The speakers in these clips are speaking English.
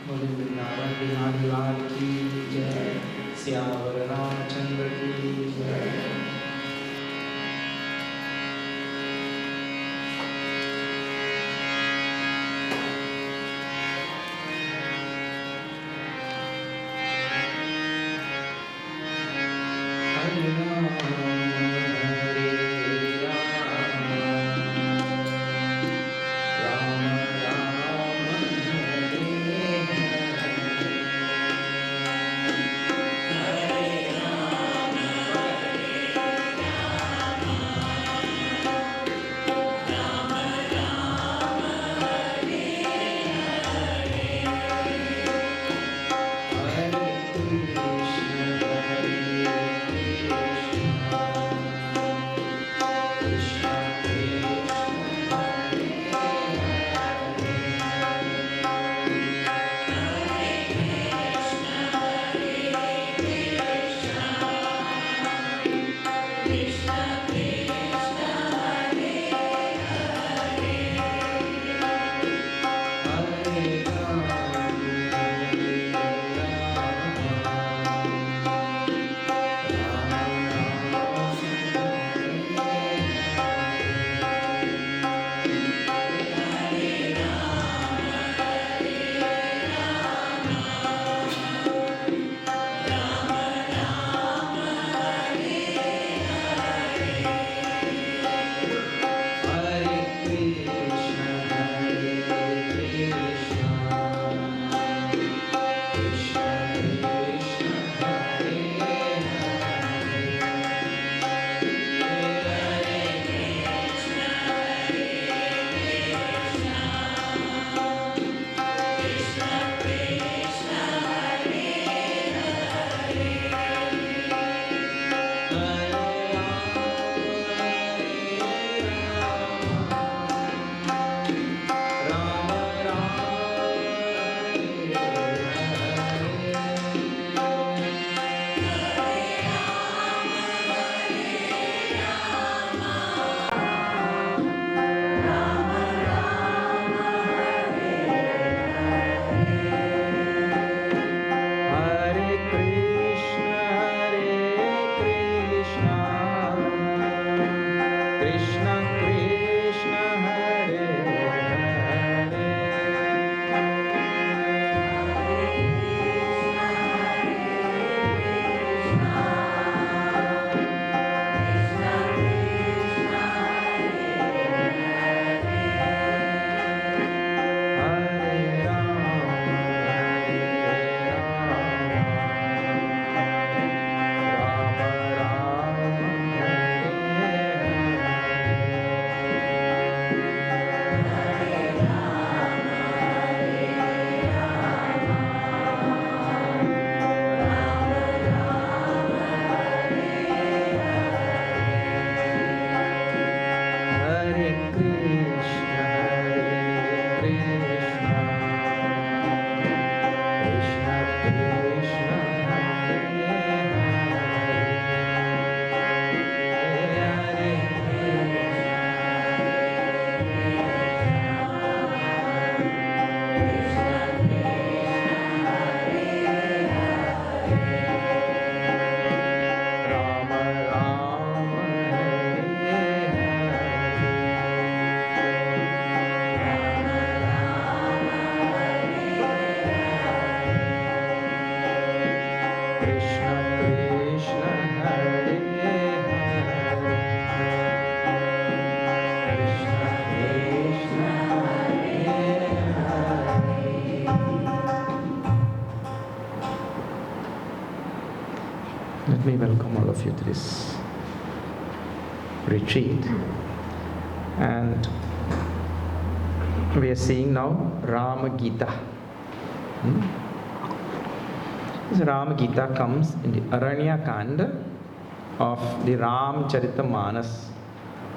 बोले वृंदावन बिहारी लाल की जय, सियावर रामचंद्र की जय। Let me welcome all of you to this retreat. And we are seeing now Rama Gita. This Rama Gita comes in the Aranya Kanda of the Ramcharitmanas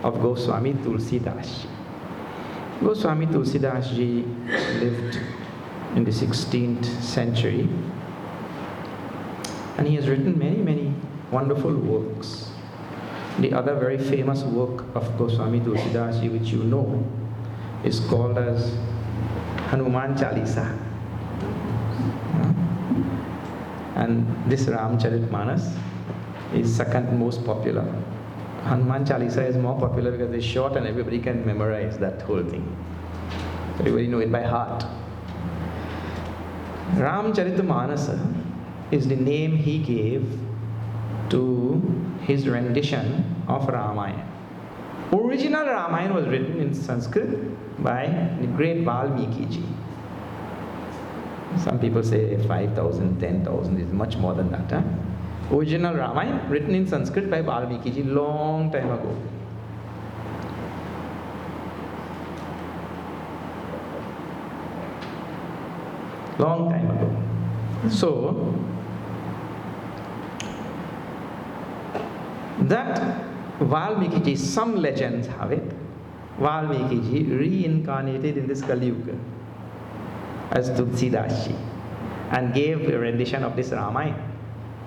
of Goswami Tulsidas. Goswami Tulsidas ji lived in the 16th century, and he has written many wonderful works. The other very famous work of Goswami Tulsidas ji, which you know, is called as Hanuman Chalisa. And this Ramcharitmanas is second most popular. Hanuman Chalisa is more popular because it's short and everybody can memorize that whole thing. Everybody know it by heart. Ramcharitmanas is the name he gave to his rendition of Ramayana. Original Ramayana was written in Sanskrit by the great Valmiki ji. Some people say 5,000, 10,000 is much more than that. Original Ramayana written in Sanskrit by Valmiki ji long time ago. Long time ago. So, that Valmiki ji, some legends have it, Valmiki ji reincarnated in this Kali Yuga as Tulsidas ji and gave a rendition of this Ramayana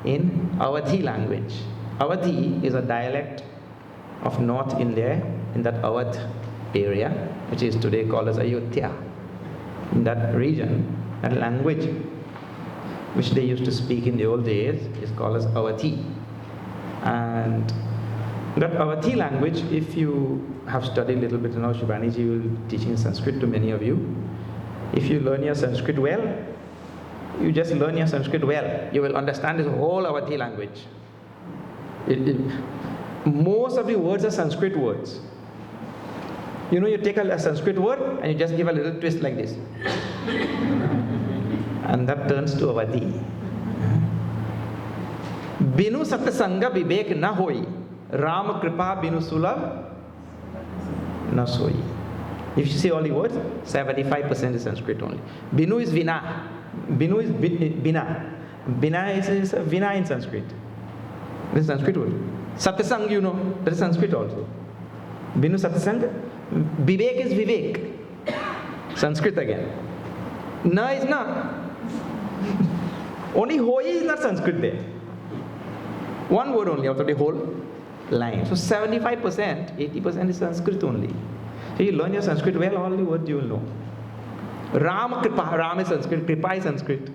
in Avidya language. Avidya is a dialect of North India in that Awadh area, which is today called as Ayodhya. In that region, that language which they used to speak in the old days is called as Avidya. And that Avidya language, if you have studied a little bit, now Shubhani ji will be teaching Sanskrit to many of you. If you learn your Sanskrit well, you just learn your Sanskrit well, you will understand this whole Avidya language. Most of the words are Sanskrit words. You know, you take a Sanskrit word and you just give a little twist like this. And that turns to Avidya. Binu satsanga vivek na hoi, Ram kripa binu sulabh na soi. If you see all the words, 75% is Sanskrit only. Binu is vina. Binu is bina. Bina is vina in Sanskrit. This is Sanskrit word. Satsang, you know, that is Sanskrit also. Binu satsang. Vivek is vivek. Sanskrit again. Na is na. Only hoi is not Sanskrit there. One word only out of the whole line. So 75%, 80% is Sanskrit only. So you learn your Sanskrit well, all the words you will know. Ram kripa, Ram is Sanskrit, kripa is Sanskrit.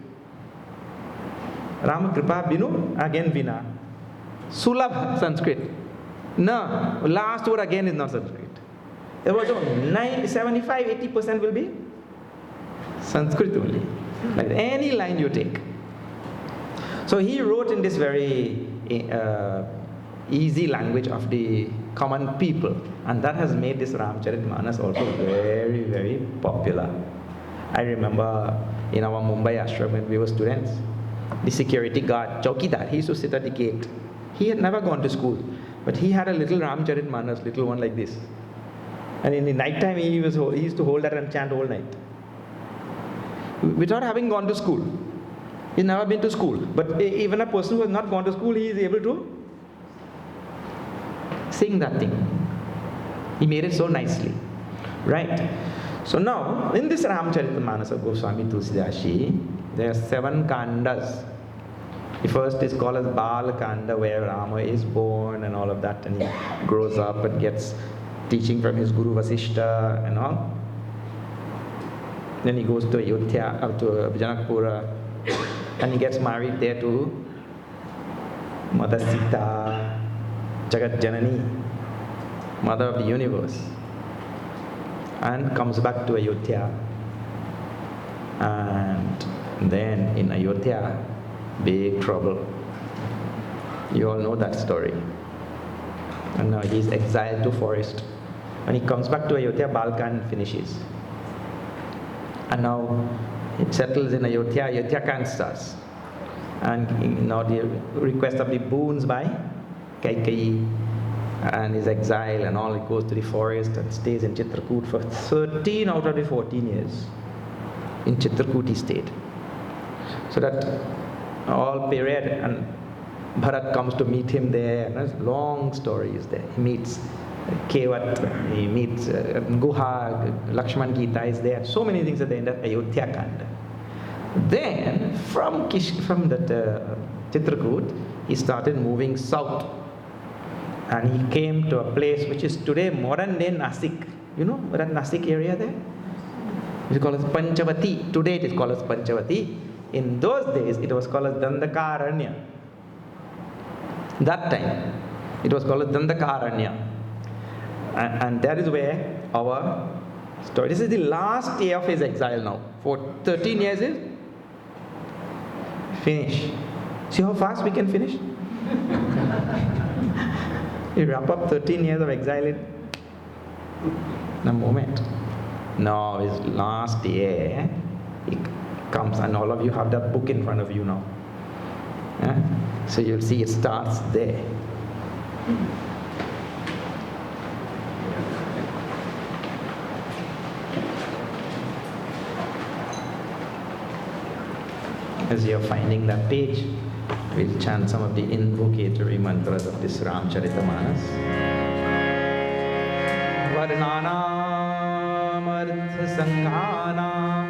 Ram kripa binu, again vina. Sulabh, Sanskrit. Na, last word again is not Sanskrit. There was 75, 80% will be Sanskrit only. Like any line you take. So he wrote in this very easy language of the common people, and that has made this Ramcharitmanas also very, very popular. I remember in our Mumbai ashram when we were students, the security guard, Chaukidar, he used to sit at the gate. He had never gone to school, but he had a little Ramcharitmanas, little one like this. And in the night time, he used to hold that and chant all night. Without having gone to school. He's never been to school. But even a person who has not gone to school, he is able to sing that thing. He made it so nicely. Right? So now, in this Ramcharitmanas of Goswami Tulsidas, there are 7 kandas. The first is called as Bal Kanda, where Rama is born and all of that, and he grows up and gets teaching from his Guru Vasishta and all. Then he goes to Ayodhya, to Janakpura, and he gets married there to Mother Sita, Jagat Janani, Mother of the universe, and comes back to Ayodhya. And then in Ayodhya, big trouble. You all know that story. And now he is exiled to forest. When he comes back to Ayodhya, Balkan finishes. And now it settles in Ayodhya, Ayodhya Kand starts. And now the request of the boons by Kaikeyi and his exile and all, he goes to the forest and stays in Chitrakoot for 13 out of the 14 years. In Chitrakoot he stayed. So that all period, and Bharat comes to meet him there, and a long story is there. He meets Kevat, he meets Guha, Lakshmana Gita is there. So many things are there in that Ayodhya Kanda. Then from that Chitrakoot, he started moving south. And he came to a place which is today modern day Nasik. You know that Nasik area there? It's called as Panchavati. Today it is called as Panchavati. In those days, it was called as Dandakaranya. That time, it was called as Dandakaranya. And that is where our story. This is the last year of his exile now. For 13 years is finish. See how fast we can finish? You wrap up 13 years of exile in a moment. Now his last year, he comes, and all of you have that book in front of you now. So you'll see it starts there. As you're finding that page, we'll chant some of the invocatory mantras of this Ramcharitmanas. Varnanam artha sanghanam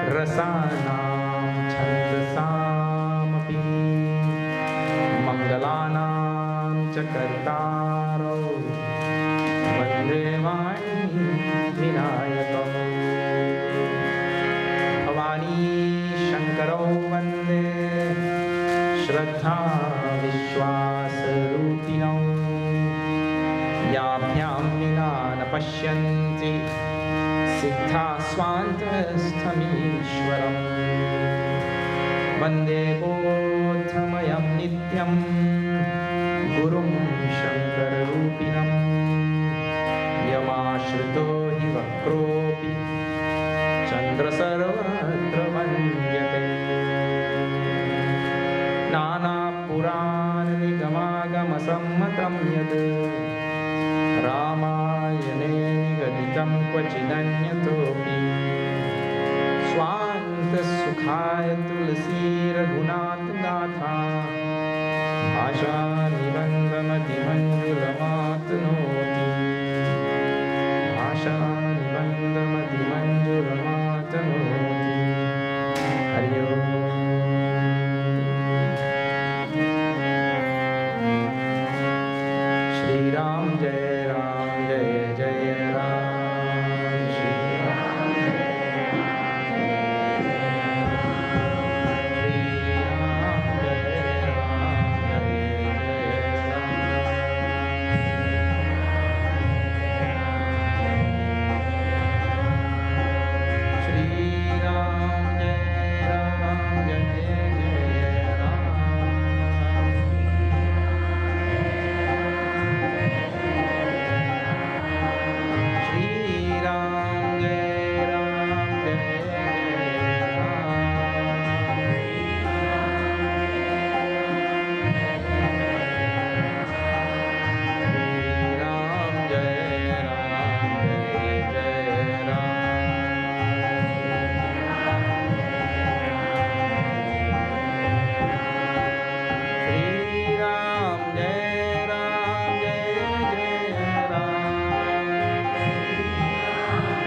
rasanam chandasam api mangalanam chakartaro vande vani vinayakam avani shankaro vande Shraddha Vishwasarupinam Yabhyam Vinana Pashyanti Siddha Swantastamishwaram Vande Bodhamayam Nityam Gurum Shankararupinam Yamashrito hi vakropi Chandra Sarvatra Vandyate Nana Purana Nigamagama Sammatam Yad Ramayane Nigaditam Kvachidanyatopi Swanta Sukhaya Tulasi Raghunatha Bhasha Nibandamati Manjulamatnoti Bhasha Nibandamati Manjulamatnoti Hari Om. Ram Jai Ram Jai Jai Ram Shri Ram Jai Ram Jai Shri Ram Jai Ram Jai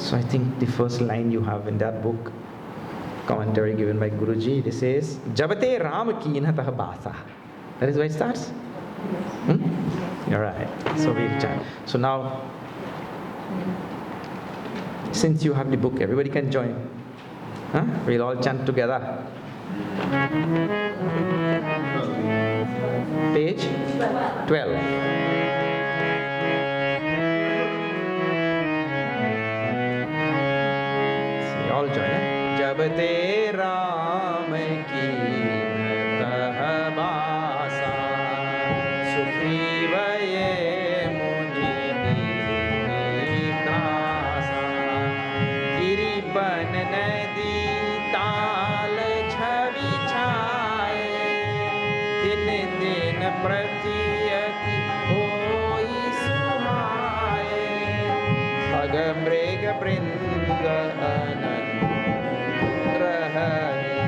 So I think the first line you have in that book, commentary given by Guruji, this is Jabate Ram Kinatah Basa. That is where it starts? You're right. So we'll chant. So now, since you have the book, everybody can join. We'll all chant together. Page 12. All join. Jabate Ram Kinatah Basa Sukhi Vaye Muni Nikasa Giri Ban Nadi Tal Chhab pratiyati hoi suhaye Bhag mreg brinda anandra hari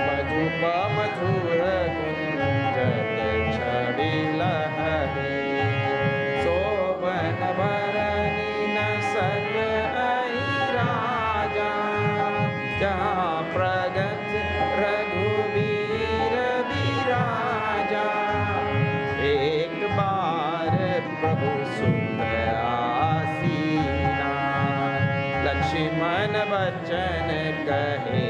Madhupa madhura kunjat chadila hari Soban varani nasag ai raja Jahan pragat रघुवीर विराजा एक बार प्रभु सुख आसीना लक्ष्मण बचन कहे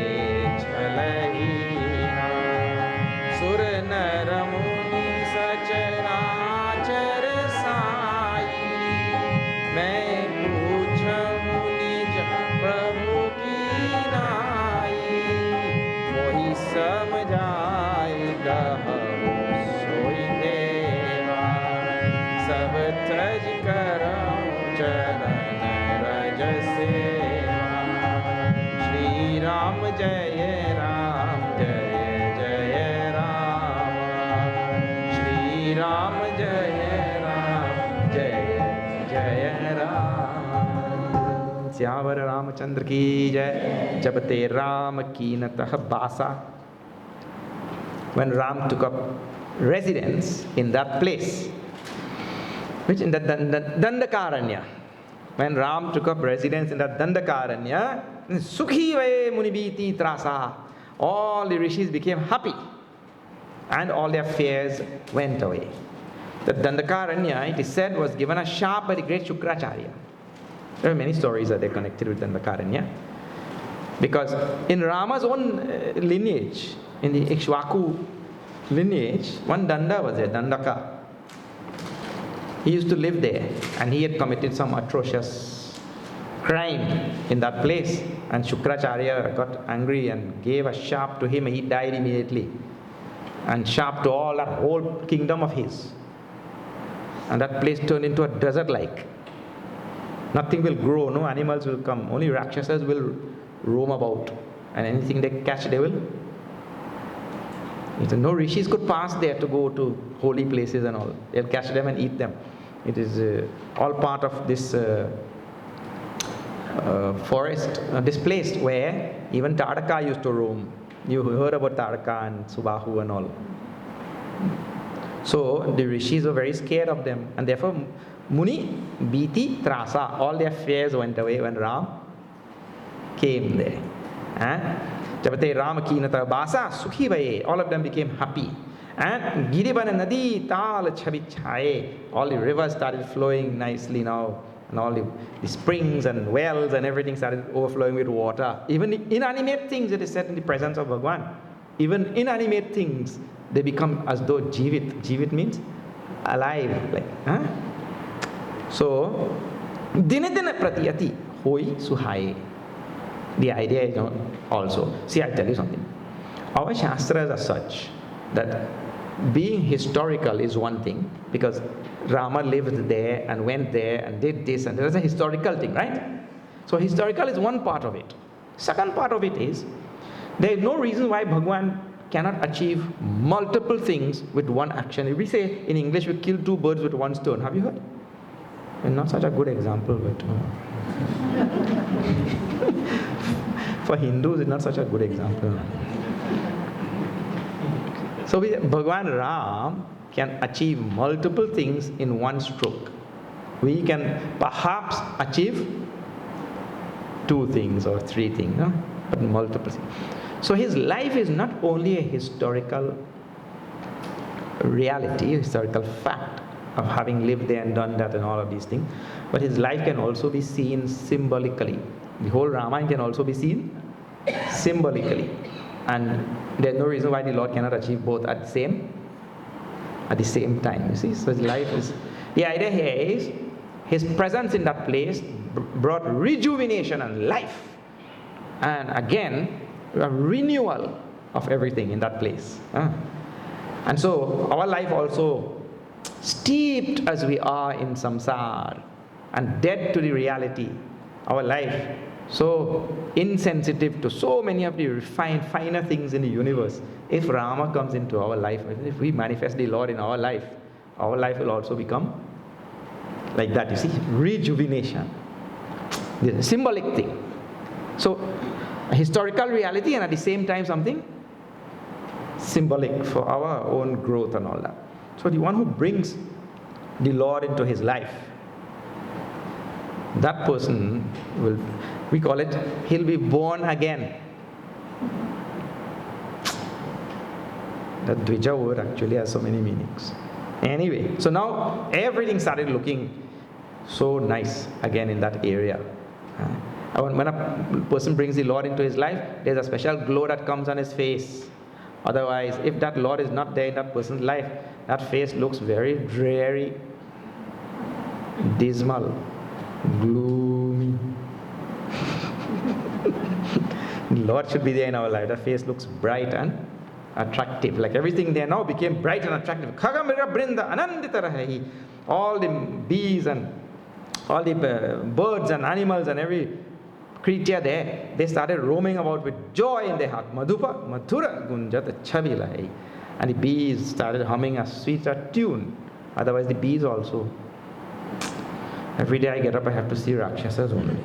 छलहीना सुर नर मुनि सचराचर साई मैं पूछूं निज प्रभु की नाई मोहि समझाएगा सोई देवा सब तज करऊं चरण रज सेवा श्री राम जय राम जय जय राम श्री राम जय राम जय जय राम श्यावर रामचंद्र की जय जब ते राम कीनतः बासा when Ram took up residence in that place, which in the Dandakaranya. When Ram took up residence in that Dandakaranya, Sukhi Vaye Munibiti Trasa, all the rishis became happy and all their fears went away. The Dandakaranya, it is said, was given a sharp by the great Shukracharya. There are many stories that are connected with Dandakaranya. Because in Rama's own lineage, in the Ikshvaku lineage, one Danda was there, Dandaka. He used to live there and he had committed some atrocious crime in that place. And Shukracharya got angry and gave a sharp to him. He died immediately. And sharp to all that whole kingdom of his. And that place turned into a desert like. Nothing will grow, no animals will come. Only Rakshasas will roam about. And anything they catch, they will. No rishis could pass there to go to holy places and all. They'll catch them and eat them. It is all part of this forest, this place where even Tadaka used to roam. You heard about Tadaka and Subahu and all. So the rishis were very scared of them, and therefore Muni, Biti, Trasa, all their fears went away when Ram came there. Jabate Ram Kinata Basa, Sukhi Vaye, all of them became happy. And Giribana Nadi, Tal Chavichaye, all the rivers started flowing nicely now. And all the springs and wells and everything started overflowing with water. Even the inanimate things, it is said, in the presence of Bhagwan. Even inanimate things, they become as though Jivit. Jivit means alive. Like, So, Dinedina Pratiyati, Hoi Suhaye. The idea is also, see, I tell you something. Our Shastras are such that being historical is one thing, because Rama lived there and went there and did this, and there's a historical thing, right? So historical is one part of it. Second part of it is, there is no reason why Bhagwan cannot achieve multiple things with one action. If we say in English, we kill two birds with one stone. Have you heard? And not such a good example, but for Hindus, it's not such a good example. So Bhagwan Ram can achieve multiple things in one stroke. We can perhaps achieve two things or three things, but multiple things. So his life is not only a historical reality, a historical fact of having lived there and done that and all of these things, but his life can also be seen symbolically. The whole Ramayana can also be seen symbolically. And there's no reason why the Lord cannot achieve both at the same time, you see. So his life is, the idea here is, his presence in that place brought rejuvenation and life. And again, a renewal of everything in that place. And so our life also, steeped as we are in samsara and dead to the reality, our life so insensitive to so many of the finer things in the universe. If Rama comes into our life, if we manifest the Lord in our life will also become like that. You see, rejuvenation, the symbolic thing. So, a historical reality and at the same time something symbolic for our own growth and all that. So the one who brings the Lord into his life, that person will, we call it, he'll be born again. That Dvija word actually has so many meanings. Anyway, so now everything started looking so nice again in that area. When a person brings the Lord into his life, there's a special glow that comes on his face. Otherwise, if that Lord is not there in that person's life, that face looks very dreary, dismal, gloomy. The Lord should be there in our life. That face looks bright and attractive. Like everything there now became bright and attractive. All the bees and all the birds and animals and every creature there, they started roaming about with joy in their heart. Madhupa, Madhura, Gunjata Chavilai. And the bees started humming a sweeter tune. Otherwise, the bees also. Every day I get up, I have to see Rakshasas only.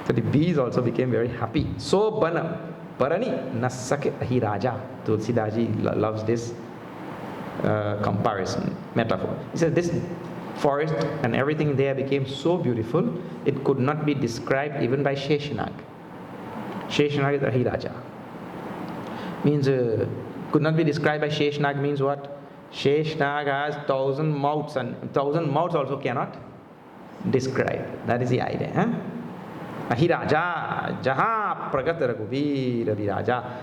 So the bees also became very happy. So Parani Nasake Ahi Raja. Tulsidaji loves this comparison, metaphor. He says this forest and everything there became so beautiful, it could not be described even by Sheshanag. Sheshanag is Ahi Raja. Means could not be described by Sheshanag means what? Sheshanag has 1,000 mouths and 1,000 mouths also cannot describe. That is the idea. Huh? Ahi Raja, Jaha Pragat Raghuvir Ahi Raja.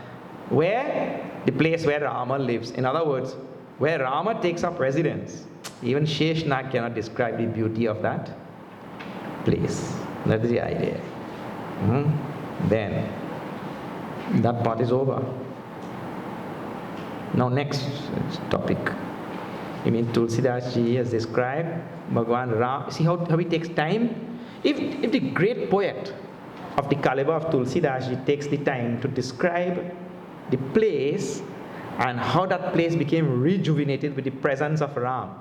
Where? The place where Rama lives. In other words, where Rama takes up residence. Even Sheshanag cannot describe the beauty of that place. That is the idea. Then, that part is over. Now next topic. I mean, Tulsidas ji has described Bhagwan Ram. See how he takes time? If the great poet of the caliber of Tulsidas ji takes the time to describe the place and how that place became rejuvenated with the presence of Ram,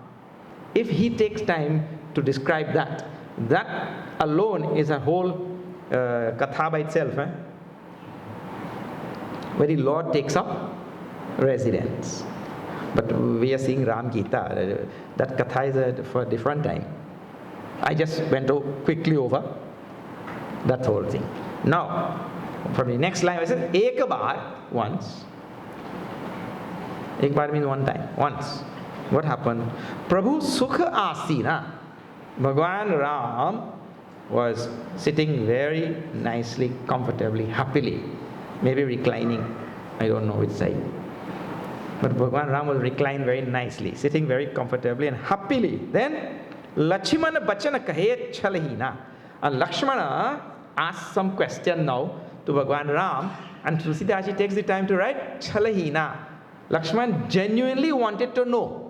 if he takes time to describe that, that alone is a whole katha by itself, where the Lord takes up residence. But we are seeing Rama Gita. That katha is for a different time. I just went quickly over that whole thing. Now, from the next line, I said, Ek bar, once. Ek bar means one time, once. What happened? Prabhu Sukha Asina. Bhagwan Ram was sitting very nicely, comfortably, happily. Maybe reclining. I don't know which side. But Bhagwan Ram was reclined very nicely, sitting very comfortably and happily. Then, Lakshmana Bachana Kahe Chalahina. And Lakshmana asks some question now to Bhagwan Ram, and Tulsidas takes the time to write Chalahina. Lakshman genuinely wanted to know.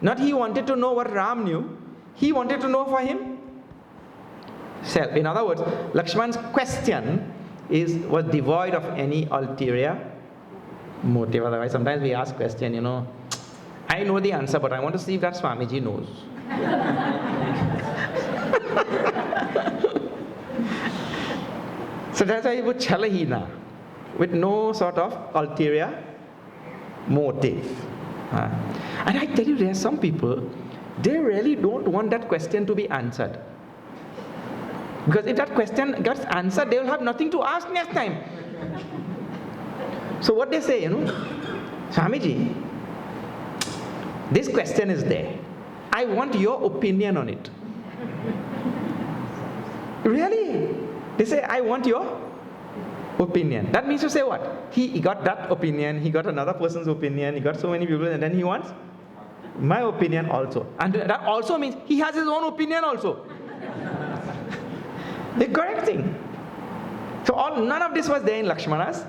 Not he wanted to know what Ram knew, he wanted to know for himself. In other words, Lakshman's question was devoid of any ulterior motive. Otherwise, sometimes we ask question, I know the answer, but I want to see if that Swamiji knows. So that's why he put Chalahina, with no sort of ulterior motive. And I tell you, there are some people, they really don't want that question to be answered. Because if that question gets answered, they will have nothing to ask next time. So what they say, Swamiji, this question is there. I want your opinion on it. Really? They say, I want your opinion. That means to say what? He got that opinion, he got another person's opinion, he got so many people, and then he wants my opinion also. And that also means he has his own opinion also. The correct thing. So none of this was there in Lakshmana's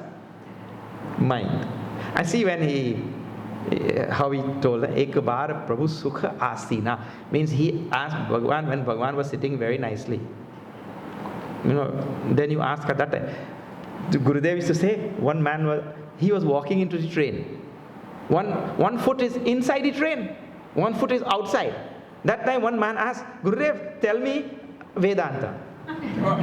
mind. I see when he how he told, Ek bar Prabhu Sukha Asina, means he asked Bhagwan when Bhagwan was sitting very nicely. Then you ask at that time. Gurudev used to say, one man was walking into the train. One foot is inside the train, one foot is outside. That time one man asked, Gurudev, tell me Vedanta. How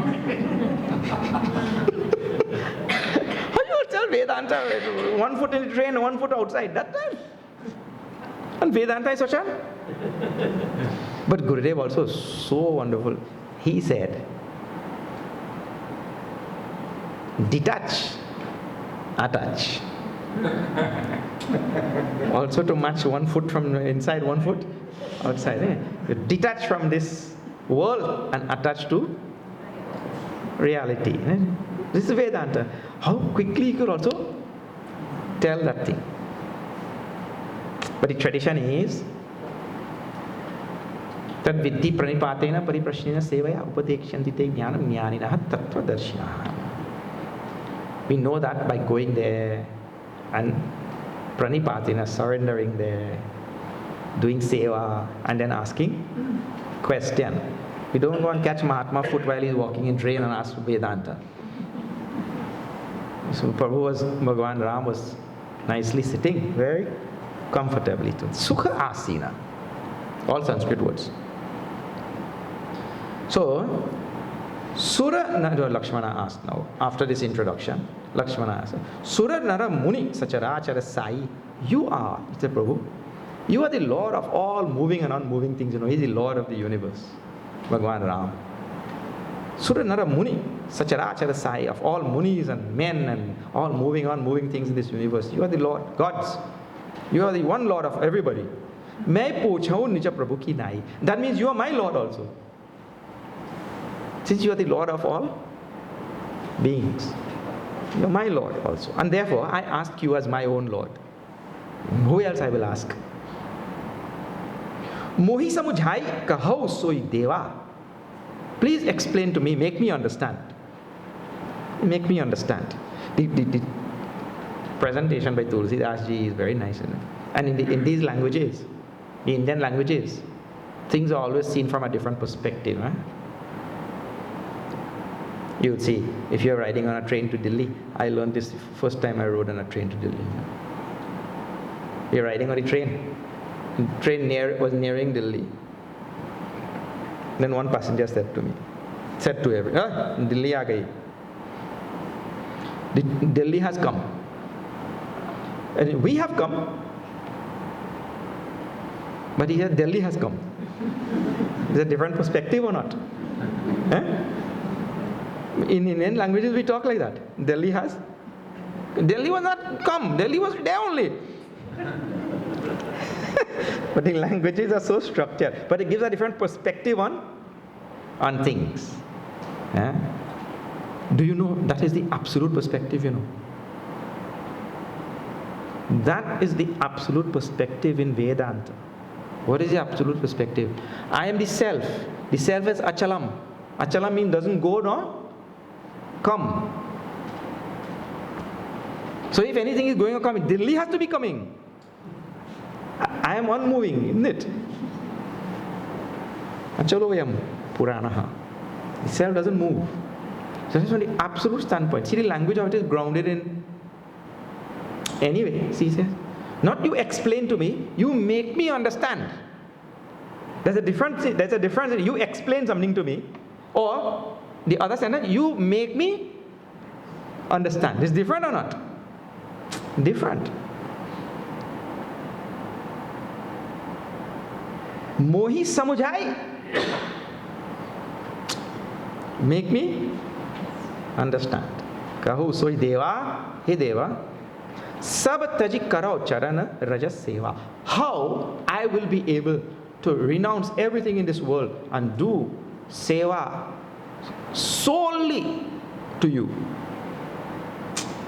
you tell Vedanta? One foot in the train, one foot outside. That time. And Vedanta is Sachan. But Gurudev also so wonderful. He said, detach, attach. Also to match one foot from inside, one foot outside. Detach from this world and attach to reality. This is Vedanta. How quickly you could also tell that thing. But the tradition is that Vidhi pranipatena pariprashnena sevaya upadekshanti te jnanam jnaninaha tattvadarshinaha. We know that by going there and pranipatena, surrendering there, doing seva, and then asking question. We don't go and catch Mahatma foot while he's walking in train and ask Vedanta. So Bhagwan Ram was nicely sitting very comfortably. Sukha Asina. All Sanskrit words. So, Lakshmana asked now, after this introduction, Lakshmana asked, Sura Nara Muni Sacharachara Sai, you are, Mr. Prabhu, you are the Lord of all moving and unmoving things. He's the Lord of the universe, Bhagwan Ram. Sura Nara Muni Sacharachara Sai, of all munis and men and all moving on moving things in this universe. You are the Lord, gods. You are the one Lord of everybody. That means you are my Lord also. Since you are the Lord of all beings, you are my Lord also. And therefore, I ask you as my own Lord. Who else I will ask? Mohi samujhai kahau soi deva. Please explain to me, make me understand. Make me understand. The presentation by Tulsidas ji is very nice. And in these languages, the Indian languages, things are always seen from a different perspective. You would see, if you're riding on a train to Delhi, I learned this first time I rode on a train to Delhi. You're riding on a train. The train was nearing Delhi. Then one passenger said to everyone, Delhi aa gayi. Delhi has come. And we have come. But he said, Delhi has come. Is a different perspective or not? In Indian languages, we talk like that. Delhi was not come. Delhi was there only. But the languages are so structured. But it gives a different perspective on things. Do you know that is the absolute perspective, That is the absolute perspective in Vedanta. What is the absolute perspective? I am the self. The self is achalam. Achalam means doesn't go nor come. So if anything is going or coming, Delhi has to be coming. I am unmoving, isn't it? Achalovayam Puranaha. The self doesn't move. So that is from the absolute standpoint. See, the language of it is grounded in. Anyway, see, he says, not you explain to me, you make me understand. There's a difference. You explain something to me, or the other sentence, you make me understand. Is different or not? Different. Mohi samujhai. Make me understand. Kahu soi deva, he deva. Sab taji karao charana rajas seva. How I will be able to renounce everything in this world and do seva solely to you.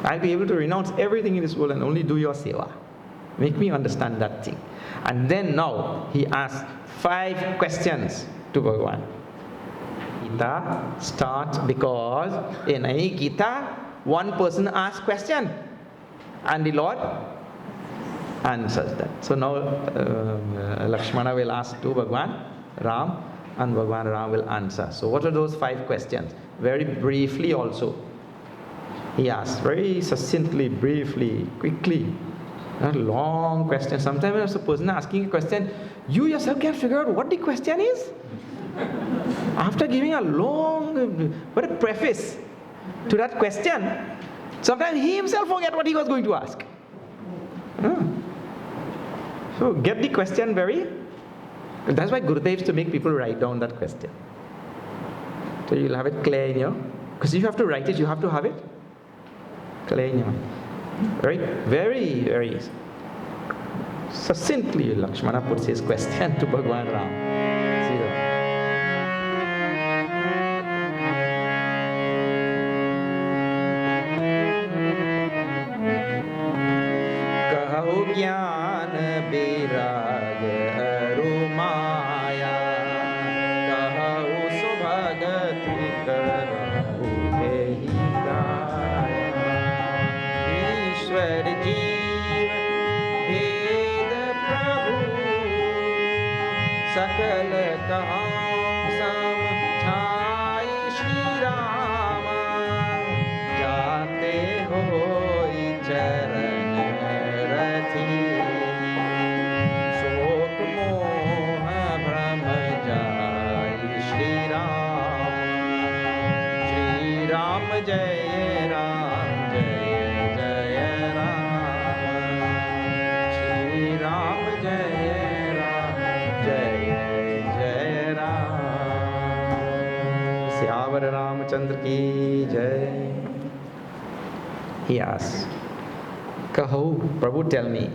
I'll be able to renounce everything in this world and only do your seva. Make me understand that thing. And then now he asks 5 questions to Bhagavan. Gita starts because in any Gita, one person asks question. And the Lord answers that. So now Lakshmana will ask to Bhagwan Ram, and Bhagwan Ram will answer. So what are those 5 questions? Very briefly also. He asks very succinctly, briefly, quickly. Not long question. Sometimes when a person asking a question, you yourself can figure out what the question is. After giving a long, but a preface to that question, sometimes he himself forget what he was going to ask. So get the question very. That's why Gurudev is to make people write down that question. So you'll have it clear in your. Because if you have to write it, you have to have it clear in your. Right? Very, very succinctly, Lakshmana puts his question to Bhagwan Ram. See that? Kaho Gyan Birag Aru Maya, Kaho Subhagati Karahu Dehi Daya, Ishwar Jeev Ved Prabhu, Sakal Kaham Samjhai Shri Rama, Jate Hoi Charan Rathi, Sok Moha Bhram Jai Shri Ram, Shri Ram Jai Ram Jai Jai Ram, Shri Ram Jai Ram Jai Jai Ram. Syavar Ramchandra ki Jai. He asks, Kaho, Prabhu, tell me,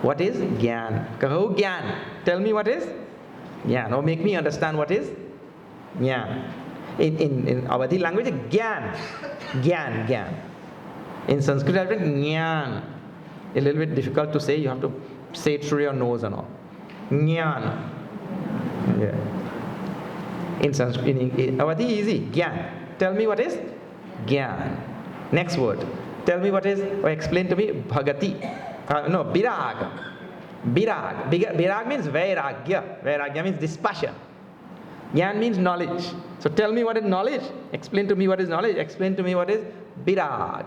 what is Gyan? Kaho Gyan, tell me what is Gyan, or make me understand what is Gyan. In Avidya language, Gyan, Gyan, Gyan. In Sanskrit, I Gyan. A little bit difficult to say, you have to say it through your nose and all. Gyan. Yeah. In Sanskrit, in Avidya, easy, Gyan. Tell me what is Gyan. Next word. Tell me what is, or explain to me, Bhagati. No, Birag. Birag. Birag means Vairagya. Vairagya means dispassion. Gyan means knowledge. So tell me what is knowledge. Explain to me what is knowledge. Explain to me what is Birag.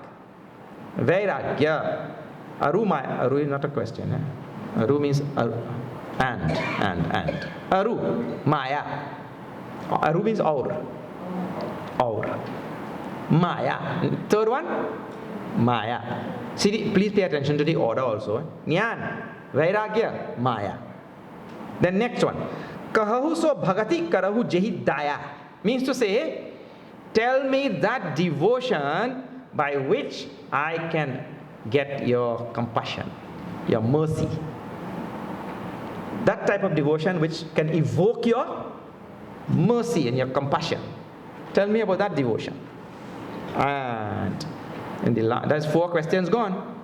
Vairagya. Arumaya. Aru is not a question. Aru means and. Aru. Maya. Aru means aur. Maya. Third one, Maya. See, please pay attention to the order also. Jnana, Vairagya, Maya. Then next one, Kahahu so bhagati karahu jehi daya. Means to say, tell me that devotion by which I can get your compassion, your mercy. That type of devotion which can evoke your mercy and your compassion. Tell me about that devotion. And that's 4 questions gone.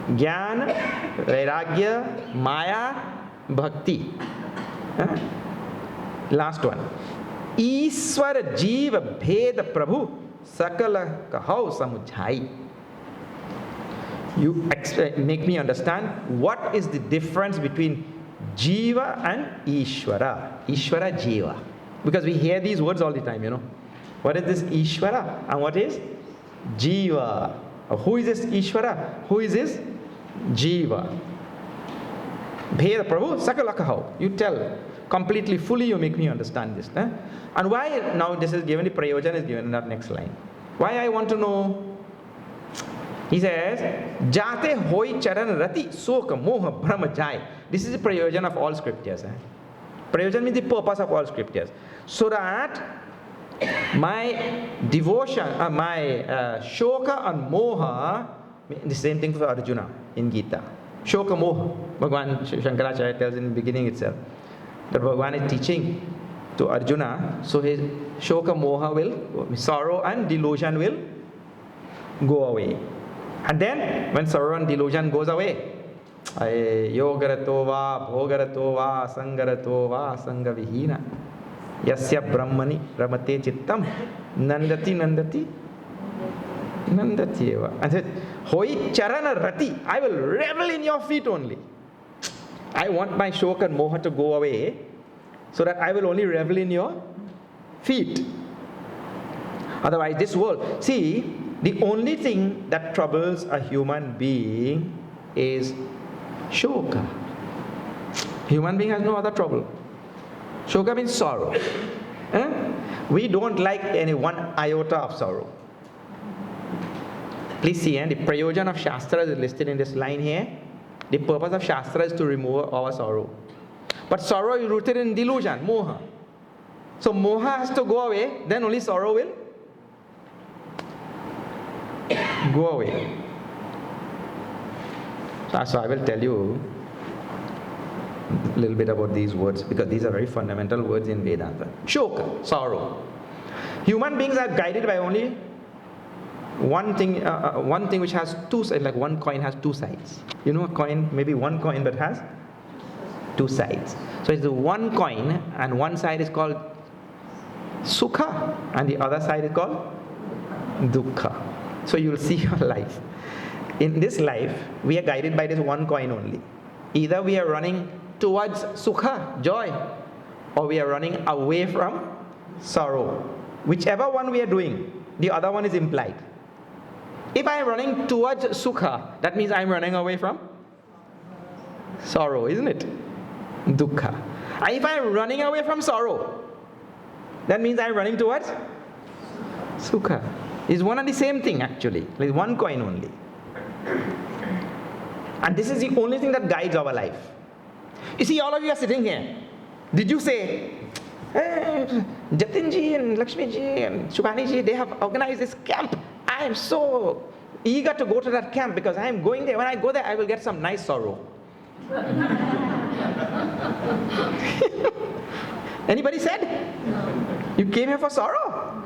Jnana, Vairagya, Maya, Bhakti. Last one. Ishwar Jeeva Bhed Prabhu Sakala Kahau Samujhai. You make me understand what is the difference between Jiva and Ishwara. Ishwara, Jiva. Because we hear these words all the time, you know. What is this Ishwara and what is Jiva? Who is this Ishwara? Who is this Jiva? Bheda Prabhu Sakalakahau. You tell completely, fully, you make me understand this. And why now this is given, the prayojan is given in that next line. Why I want to know? He says, Jate hoi charan rati soka moha brahma jai. This is the prayojan of all scriptures. Prayojan means the purpose of all scriptures. So that my devotion, my shoka and moha, the same thing for Arjuna in Gita. Shoka moha. Bhagavan Shankaracharya tells in the beginning itself that Bhagavan is teaching to Arjuna, so his shoka moha will, sorrow and delusion will go away. And then when sorrow and delusion goes away, yogarato va, bhogarato va, sangarato va, sangavihina. Yasya brahmani ramate chittam nandati Nandatyeva. And said, Hoi charana rati, I will revel in your feet only. I want my shoka and moha to go away, so that I will only revel in your feet. Otherwise, this world, see, the only thing that troubles a human being is shoka. Human being has no other trouble. Shoka means sorrow. We don't like any one iota of sorrow. Please see, the prayojan of Shastra is listed in this line here. The purpose of Shastra is to remove our sorrow. But sorrow is rooted in delusion, moha. So moha has to go away, then only sorrow will go away. So I will tell you a little bit about these words, because these are very fundamental words in Vedanta. Shoka, sorrow. Human beings are guided by only one thing which has two sides, like one coin has two sides. You know, a coin, maybe one coin but has two sides. So it's the one coin, and one side is called sukha and the other side is called dukkha. So you will see your life. In this life, we are guided by this one coin only. Either we are running towards sukha, joy, or we are running away from sorrow. Whichever one we are doing, the other one is implied. If I am running towards sukha, that means I am running away from sorrow, isn't it? Dukkha. And if I am running away from sorrow, that means I am running towards sukha. It's one and the same thing actually. It's one coin only. And this is the only thing that guides our life. You see, all of you are sitting here. Did you say, hey, Jatinji and Lakshmiji and Shubhaniji, they have organized this camp. I am so eager to go to that camp because I am going there. When I go there, I will get some nice sorrow. Anybody said? You came here for sorrow?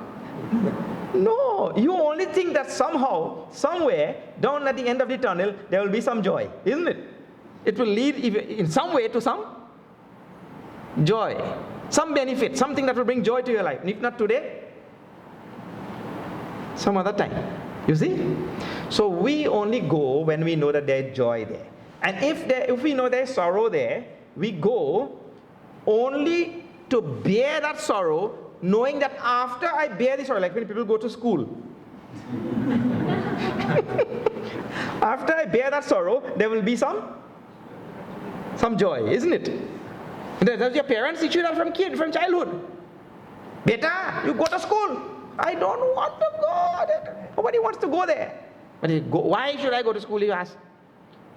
No, you only think that somehow, somewhere, down at the end of the tunnel, there will be some joy, isn't it? It will lead in some way to some joy, some benefit, something that will bring joy to your life. And if not today, some other time. You see? So we only go when we know that there is joy there. And if we know there is sorrow there, we go only to bear that sorrow, knowing that after I bear this sorrow, like when people go to school, after I bear that sorrow, there will be some joy, isn't it? Does your parents teach you that from childhood? Beta, you go to school. I don't want to go. Nobody wants to go there. But why should I go to school, you ask?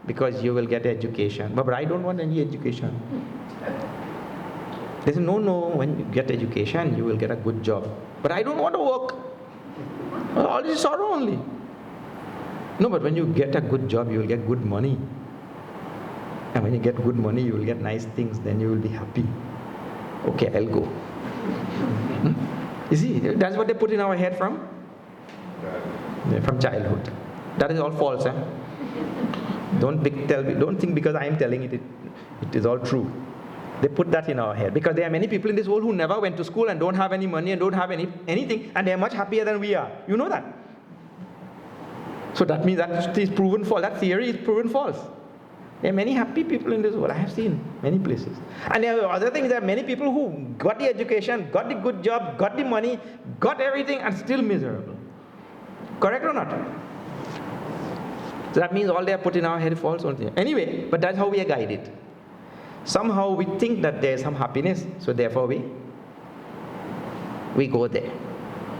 Because you will get education. But I don't want any education. They say, no, when you get education, you will get a good job. But I don't want to work. All this sorrow only. No, but when you get a good job, you will get good money. And when you get good money, you will get nice things. Then you will be happy. Okay, I'll go. You see, that's what they put in our head from childhood. That is all false. Don't think because I am telling it is all true. They put that in our head because there are many people in this world who never went to school and don't have any money and don't have anything, and they are much happier than we are. You know that. So that means that is proven false. That theory is proven false. There are many happy people in this world. I have seen many places. And there are other things. There are many people who got the education, got the good job, got the money, got everything, and still miserable. Correct or not? So that means all they are put in our head is false. Anyway, but that's how we are guided. Somehow we think that there is some happiness, so therefore we go there.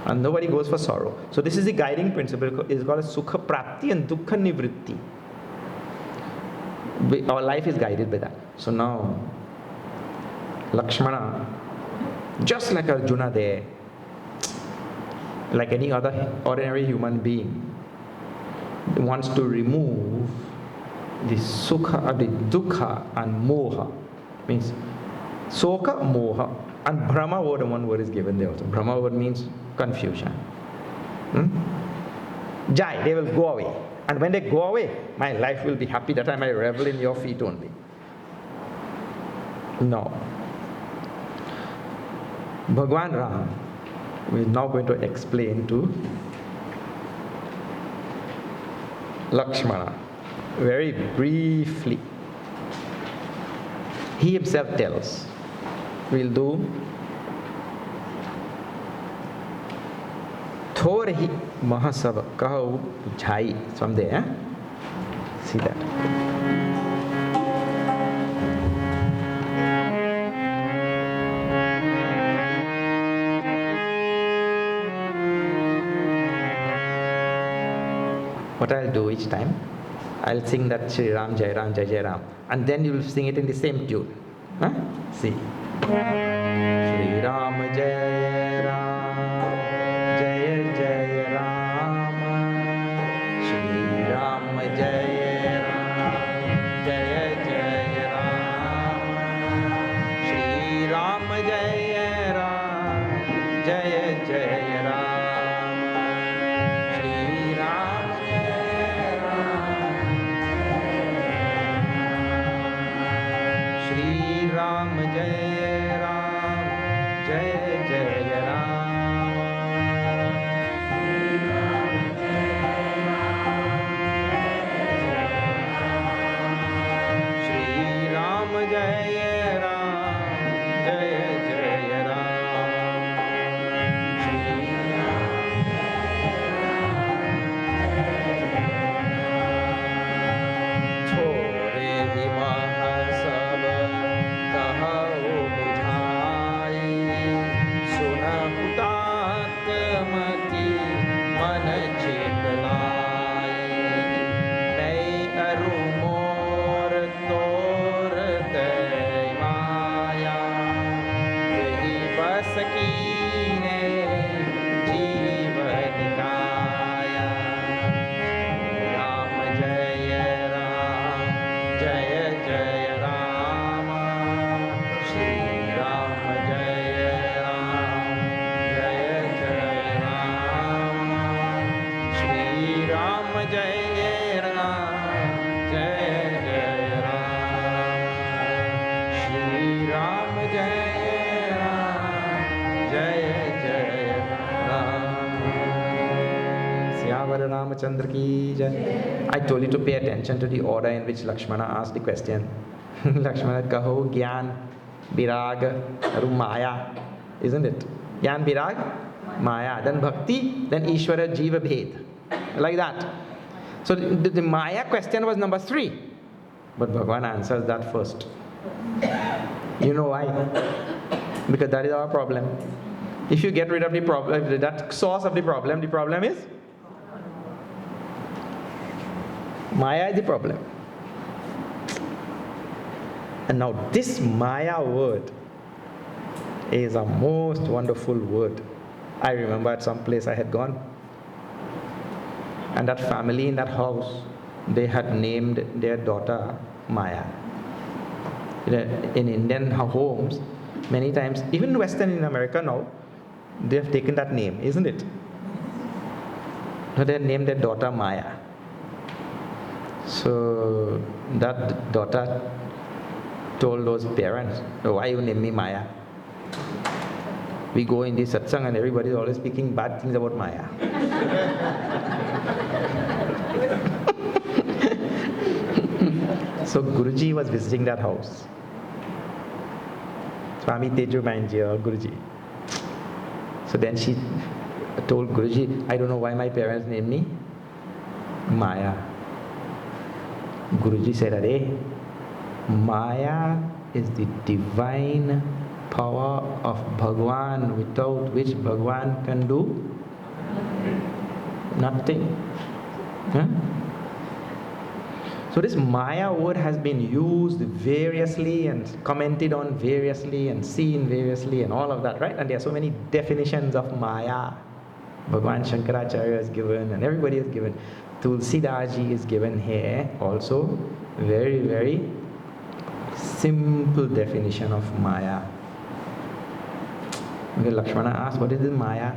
And nobody goes for sorrow. So this is the guiding principle. It's called Sukha Prapti and Dukkha Nivritti. Our life is guided by that. So now, Lakshmana, just like Arjuna there, like any other ordinary human being, wants to remove the sukha, the dukkha and moha. Means soka, moha, and Brahma word, one word is given there also. Brahma word means confusion. Jai, they will go away. And when they go away, my life will be happy that I may revel in your feet only. No. Bhagwan Ram is now going to explain to Lakshmana, very briefly, he himself tells. We'll do Thorhi Mahasava Kahu Jai. From there, see that. What I'll do each time, I'll sing that Shri Ram Jai Ram Jai Jai Ram, and then you will sing it in the same tune. Huh? See. Shri Ram Jai Ram Jai Jai Ram, Shri Ram Jai Ram Jai Jai Ram, Shri Ram Jai Ram Jai Jai Ram, Shri Ram Jai Ram, Shri Ram Jai Ram Jai Jai Ram. Shri Ram Jai Ram Jai Jai Ram. Shri Ram Thore hi mahasab kahau bujhai, sunahu tat mati man chit lai, मैं अरु मोर तोर तय माया, यही बस कीने जीवन काया। राम जय राम जय जय राम, श्री राम जय राम जय जय राम, श्री राम जय राम जय जय राम, श्री राम जय राम जय जय Ram. Syamara Ramachandra ki jai. I told you to pay attention to the order in which Lakshmana asked the question. Lakshmana kaho Gyan, Virag, Maya, isn't it? Gyan, Virag, Maya, then Bhakti, then Ishvara, Jiva, Bhed. Like that. So the Maya question was number 3. But Bhagavan answers that first. You know why? Because that is our problem. If you get rid of the problem, that source of the problem is? Maya is the problem. And now this Maya word is a most wonderful word. I remember at some place I had gone, and that family in that house, they had named their daughter Maya. In Indian homes, many times, even Western in America now, they have taken that name, isn't it? So they named their daughter Maya. So that daughter told those parents, why you name me Maya? We go in the satsang and everybody is always speaking bad things about Maya. So Guruji was visiting that house. Swami Tejomanji or Guruji. So then she told Guruji, I don't know why my parents named me Maya. Guruji said, Arey, Maya is the divine power of Bhagwan, without which Bhagwan can do nothing. Huh? So this Maya word has been used variously and commented on variously and seen variously and all of that, right? And there are so many definitions of Maya. Bhagwan Shankaracharya is given and everybody is given. Tulsidas is given here also. Very, very simple definition of Maya. Okay, Lakshmana asks, what is this Maya?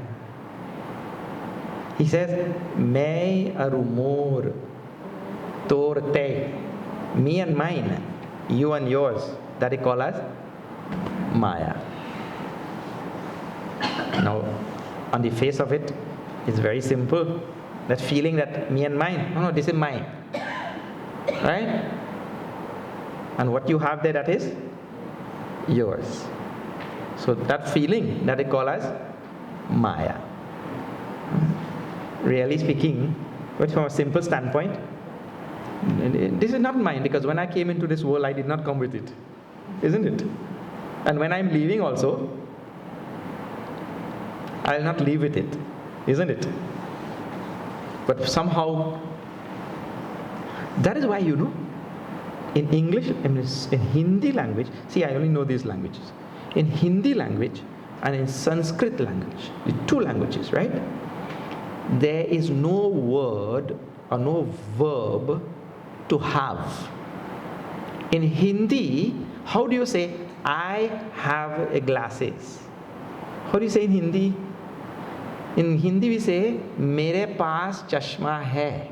He says, May arumor torte. Me and mine, you and yours, that he calls as Maya. Now, on the face of it, it's very simple. That feeling that me and mine, no, this is mine. Right? And what you have there, that is yours. So that feeling that they call as Maya. Really speaking, but from a simple standpoint, this is not mine, because when I came into this world, I did not come with it. Isn't it? And when I'm leaving also, I'll not leave with it. Isn't it? But somehow, that is why, in English, in Hindi language, see, I only know these languages. In Hindi language and in Sanskrit language, the two languages, right? There is no word or no verb to have. In Hindi, how do you say, I have a glasses? How do you say in Hindi? In Hindi we say, mere paas chashma hai.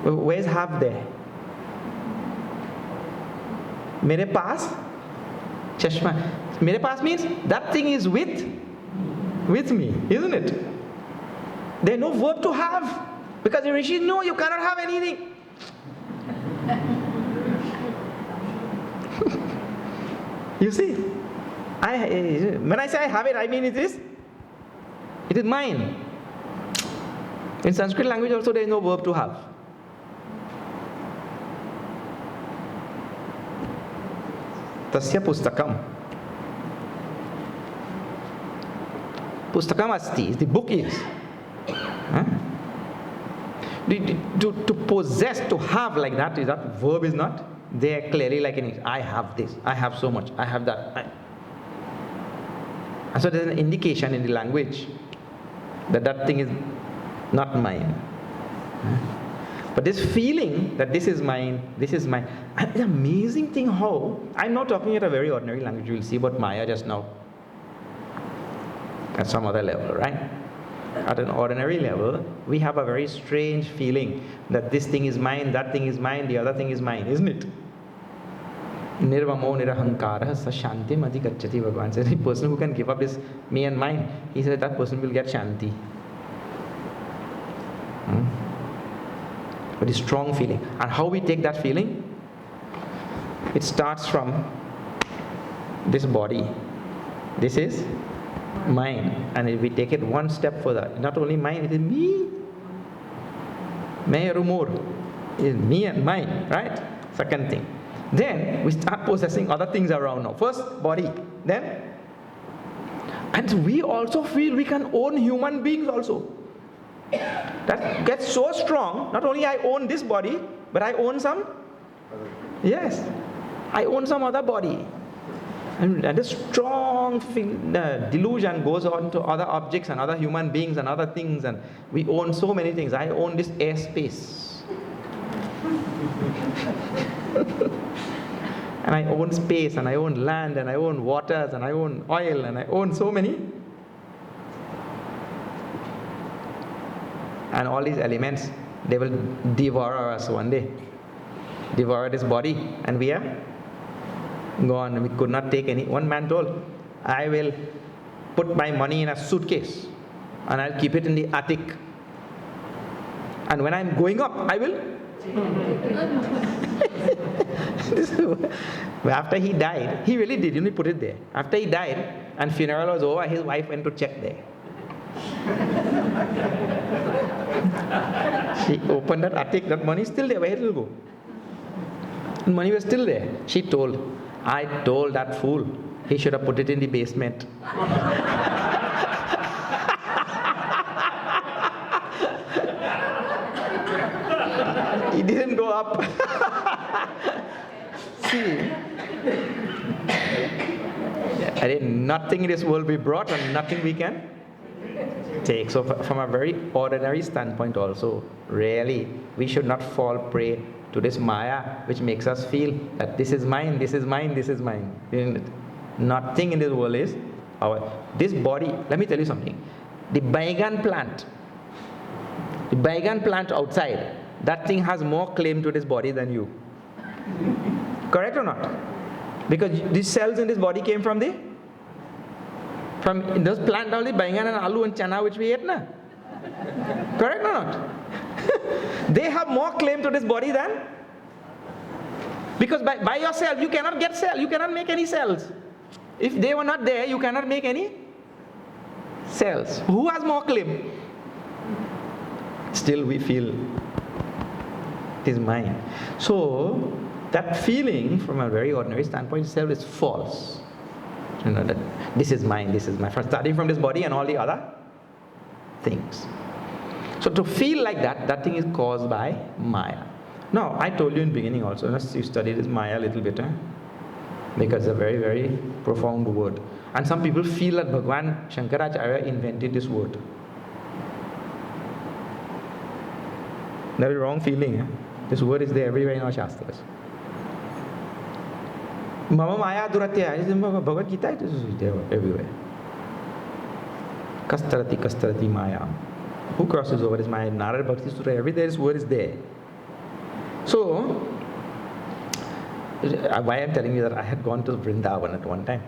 Where's have there? Mere paas chashma. Mere paas means that thing is with me, isn't it? There's no verb to have, because the rishis know you cannot have anything. You see, when I say I have it, I mean it is mine. In Sanskrit language also there is no verb to have. Tasya pustakam. Pustakam asti, the book is. Huh? To possess, to have like that, is that verb is not there clearly, like in I have this, I have so much, I have that. And so there's an indication in the language that thing is not mine. But this feeling that this is mine, and the amazing thing how, I'm not talking at a very ordinary language, you will see about Maya just now, at some other level, right? At an ordinary level, we have a very strange feeling that this thing is mine, that thing is mine, the other thing is mine, isn't it? Nirvamo nirahankara sa shanti mati gacchati. Bhagavan said, the person who can give up this me and mine, he said that person will get shanti. But a strong feeling. And how we take that feeling? It starts from this body. This is mine. And if we take it one step further, not only mine, it is me. Meherumur is me and mine, right? Second thing. Then we start possessing other things around now. First, body. Then, and we also feel we can own human beings also. That gets so strong. Not only I own this body, but I own some. Yes, I own some other body. And this strong delusion goes on to other objects and other human beings and other things, and we own so many things. I own this airspace. And I own space, and I own land, and I own waters, and I own oil, and I own so many. And all these elements, they will devour us one day. Devour this body, and we are gone. We could not take any. One man told, I will put my money in a suitcase, and I'll keep it in the attic. And when I'm going up, I will. After he died, he really did, he put it there. After he died, and funeral was over, his wife went to check there. She opened that attic, that money is still there, where it will go? And money was still there. She told, I told that fool, he should have put it in the basement. He didn't go up. See, nothing in this world we brought and nothing we can take. So from a very ordinary standpoint also, really, we should not fall prey to this Maya, which makes us feel that this is mine, this is mine, this is mine. Nothing in this world is our. This body, let me tell you something. The baigan plant outside, that thing has more claim to this body than you. Correct or not? Because these cells in this body came from those plant, all the baigan and aloo and chana which we ate, na? Correct or not? They have more claim to this body than... Because by yourself, you cannot get cell. You cannot make any cells. If they were not there, you cannot make any cells. Who has more claim? Still we feel it is mine. So that feeling from a very ordinary standpoint itself is false. You know, that this is mine, this is mine. Starting from this body and all the other things. So to feel like that, that thing is caused by Maya. Now, I told you in the beginning also, you study this Maya a little bit, because it's a very, very profound word. And some people feel that Bhagwan Shankaracharya invented this word. Very wrong feeling. This word is there everywhere in our Shastras. Mama Maya Duratya, is in Bhagavad Gita, it is there everywhere. Kastarati Maya. Who crosses over is Maya? Narad Bhakti Sutta, everywhere this word is there. So, why I'm telling you that I had gone to Vrindavan at one time.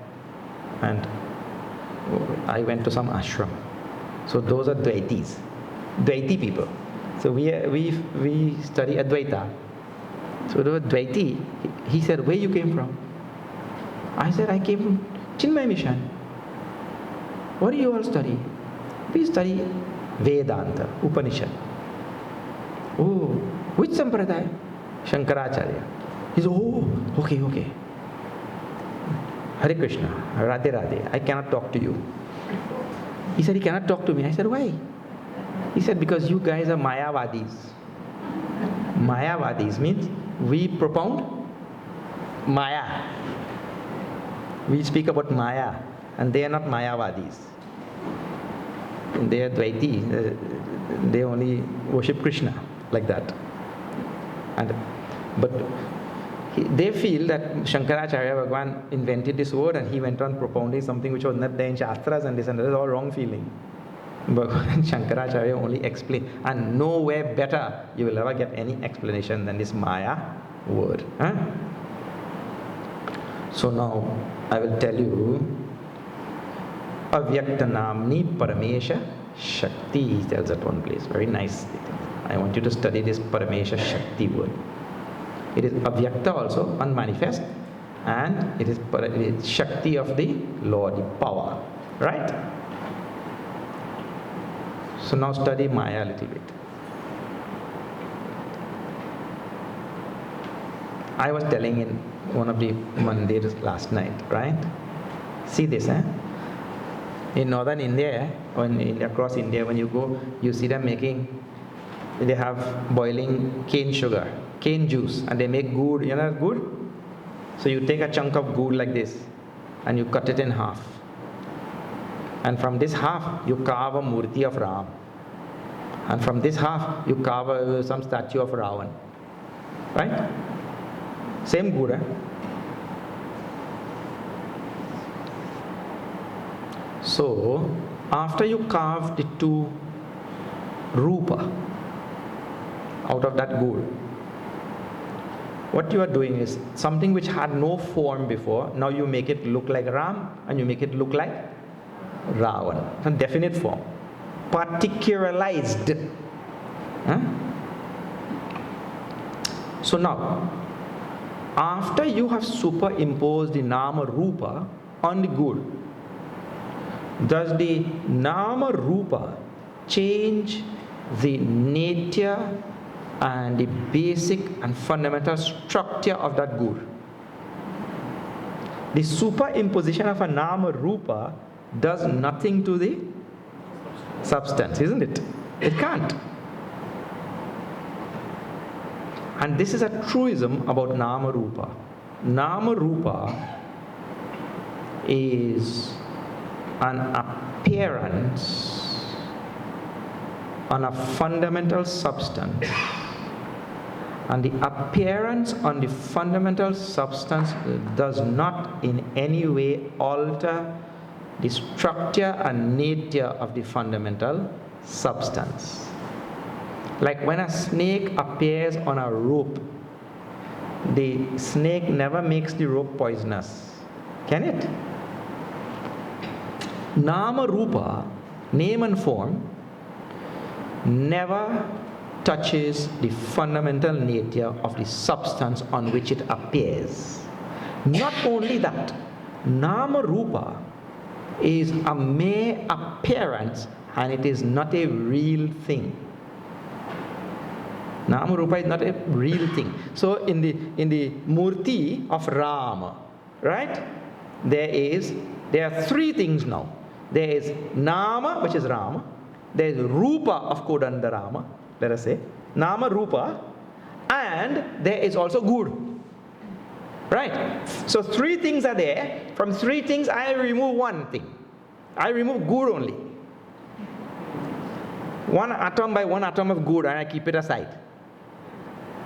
And I went to some ashram. So those are Dvaitis. Dvaiti people. So we study Advaita. So the Dvaiti, he said, where you came from? I said, I came from Chinmaya Mission. What do you all study? We study Vedanta, Upanishad. Oh, which Sampradaya? Shankaracharya. He said, oh, okay. Hare Krishna, Radhe Radhe, I cannot talk to you. He said, he cannot talk to me. I said, why? He said, because you guys are Mayavadis. Mayavadis means we propound Maya. We speak about Maya, and they are not Mayavadis. They are Dvaiti. They only worship Krishna like that. But they feel that Shankaracharya Bhagwan invented this word and he went on propounding something which was not there in Shastras and this and that. Is all wrong feeling. Bhagwan Shankaracharya only explained, and nowhere better you will ever get any explanation than this Maya word. So now I will tell you Avyakta Namni Paramesha Shakti, he tells at one place. Very nice. I want you to study this Paramesha Shakti word. It is Avyakta also, unmanifest, and it is Shakti of the Lord, the power. Right? So now study Maya a little bit. I was telling in one of the mandirs last night, right? See this, in northern India, or across India, when you go, you see them they have boiling cane sugar, cane juice, and they make gourd. You know gourd? So you take a chunk of gourd like this, and you cut it in half. And from this half, you carve a murti of Ram. And from this half, you carve some statue of Ravan. Right? Same gourd, So, after you carve the two rupa out of that gourd, what you are doing is something which had no form before, now you make it look like Ram and you make it look like Ravan. A definite form. Particularized. So now, after you have superimposed the Nama Rupa on the gourd, does the Nama Rupa change the nature and the basic and fundamental structure of that gourd? The superimposition of a Nama Rupa does nothing to the substance, isn't it? It can't. And this is a truism about Nama Rupa. Nama Rupa is an appearance on a fundamental substance, and the appearance on the fundamental substance does not in any way alter the structure and nature of the fundamental substance. Like when a snake appears on a rope, the snake never makes the rope poisonous, can it? Nama Rupa, name and form, never touches the fundamental nature of the substance on which it appears. Not only that, Nama Rupa is a mere appearance and it is not a real thing. Nama Rupa is not a real thing. So in the Murti of Rama, right, there are three things now. There is Nama, which is Rama. There is Rupa of Kodanda Rama, let us say, Nama Rupa, and there is also Good. Right? So three things are there. From three things, I remove one thing. I remove Good only. One atom by one atom of Good, and I keep it aside.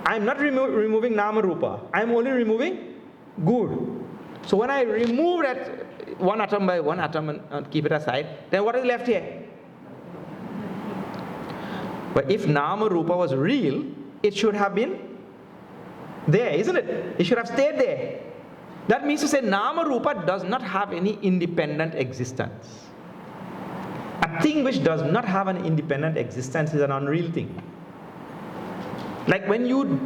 I'm not removing Nama Rupa. I'm only removing Good. So when I remove that one atom by one atom and keep it aside, then what is left here? But if Nama Rupa was real, it should have been there, isn't it? It should have stayed there. That means to say Nama Rupa does not have any independent existence. A thing which does not have an independent existence is an unreal thing. Like when you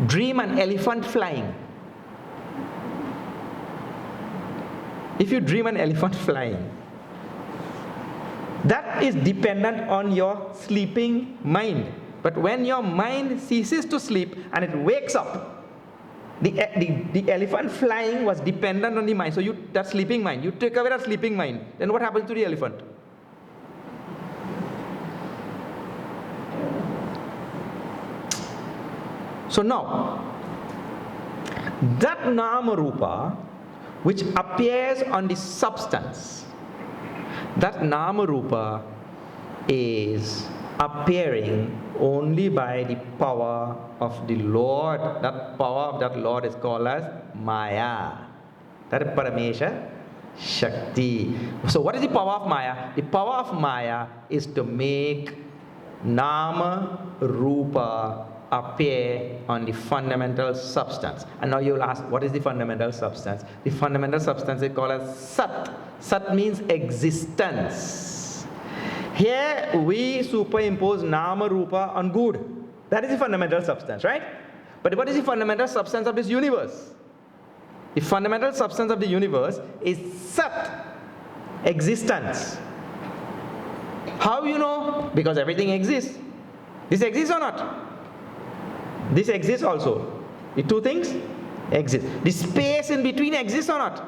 dream an elephant flying. If you dream an elephant flying, that is dependent on your sleeping mind. But when your mind ceases to sleep and it wakes up, the elephant flying was dependent on the mind. So that sleeping mind, you take away that sleeping mind, then what happens to the elephant? So now, that Nama Rupa which appears on the substance, that Nama Rupa is appearing only by the power of the Lord. That power of that Lord is called as Maya. That is Paramesha Shakti. So what is the power of Maya? The power of Maya is to make Nama Rupa appear on the fundamental substance. And now you will ask, what is the fundamental substance? The fundamental substance is called as Sat. Sat means existence. Here we superimpose Nama Rupa on Good. That is the fundamental substance, right? But what is the fundamental substance of this universe? The fundamental substance of the universe is Sat, existence. How you know? Because everything exists. This exists or not? This exists also. The two things exist. The space in between exists or not?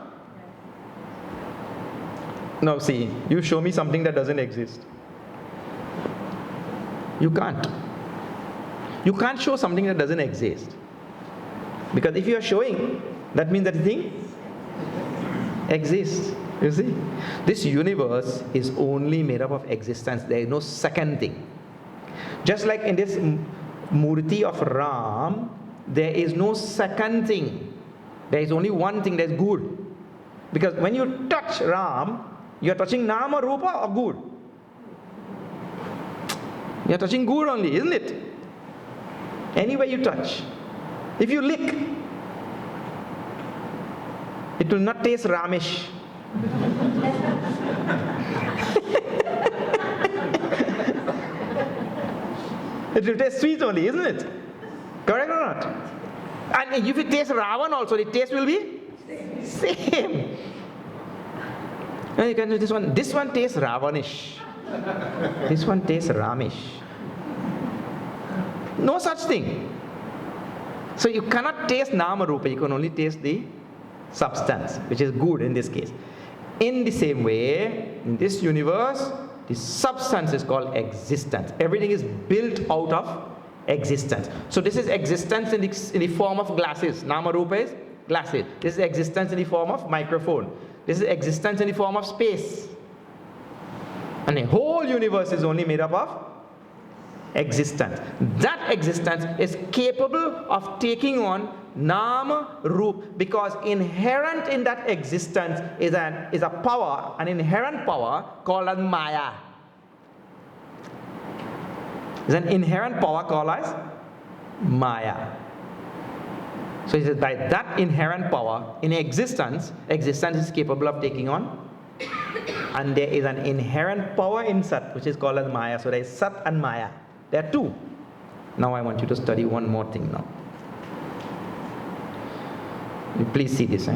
Now see, you show me something that doesn't exist. You can't. You can't show something that doesn't exist. Because if you are showing, that means that the thing exists. You see? This universe is only made up of existence. There is no second thing. Just like in this Murti of Ram, there is no second thing. There is only one thing, that is Good. Because when you touch Ram, you are touching Nama Rupa or Good? You are touching Good only, isn't it? Anywhere you touch. If you lick, it will not taste Ramish. It will taste sweet only, isn't it? Correct or not? And if it tastes Ravan also, the taste will be same. And you can do this one. This one tastes Ravanish. This one tastes Ramish. No such thing. So you cannot taste Nama Rupa, you can only taste the substance, which is Good in this case. In the same way, in this universe, the substance is called existence. Everything is built out of existence. So this is existence in the form of glasses. Nama Rupa is glasses. This is existence in the form of microphone. This is existence in the form of space. And the whole universe is only made up of existence. That existence is capable of taking on Nama Rupa, because inherent in that existence is a power, an inherent power called as Maya. Is an inherent power called as Maya. So it is by that inherent power in existence is capable of taking on. And there is an inherent power in Sat, which is called as Maya. So there is Sat and Maya. There are two. Now I want you to study one more thing now. You please see this.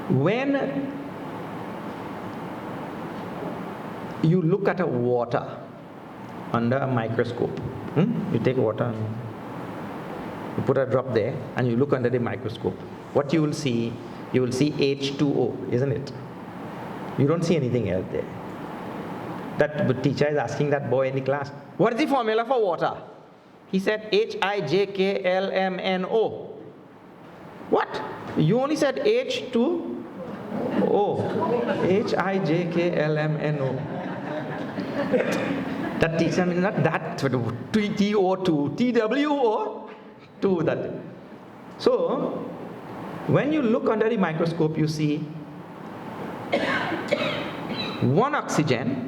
When you look at a water under a microscope, you take water and you put a drop there and you look under the microscope, what you will see H2O, isn't it? You don't see anything else there. That teacher is asking that boy in the class, what is the formula for water? He said HIJKLMNO. What? You only said H2O. HIJKLMNO. That teacher, not that, TO2, TWO2 that. So, when you look under the microscope, you see one oxygen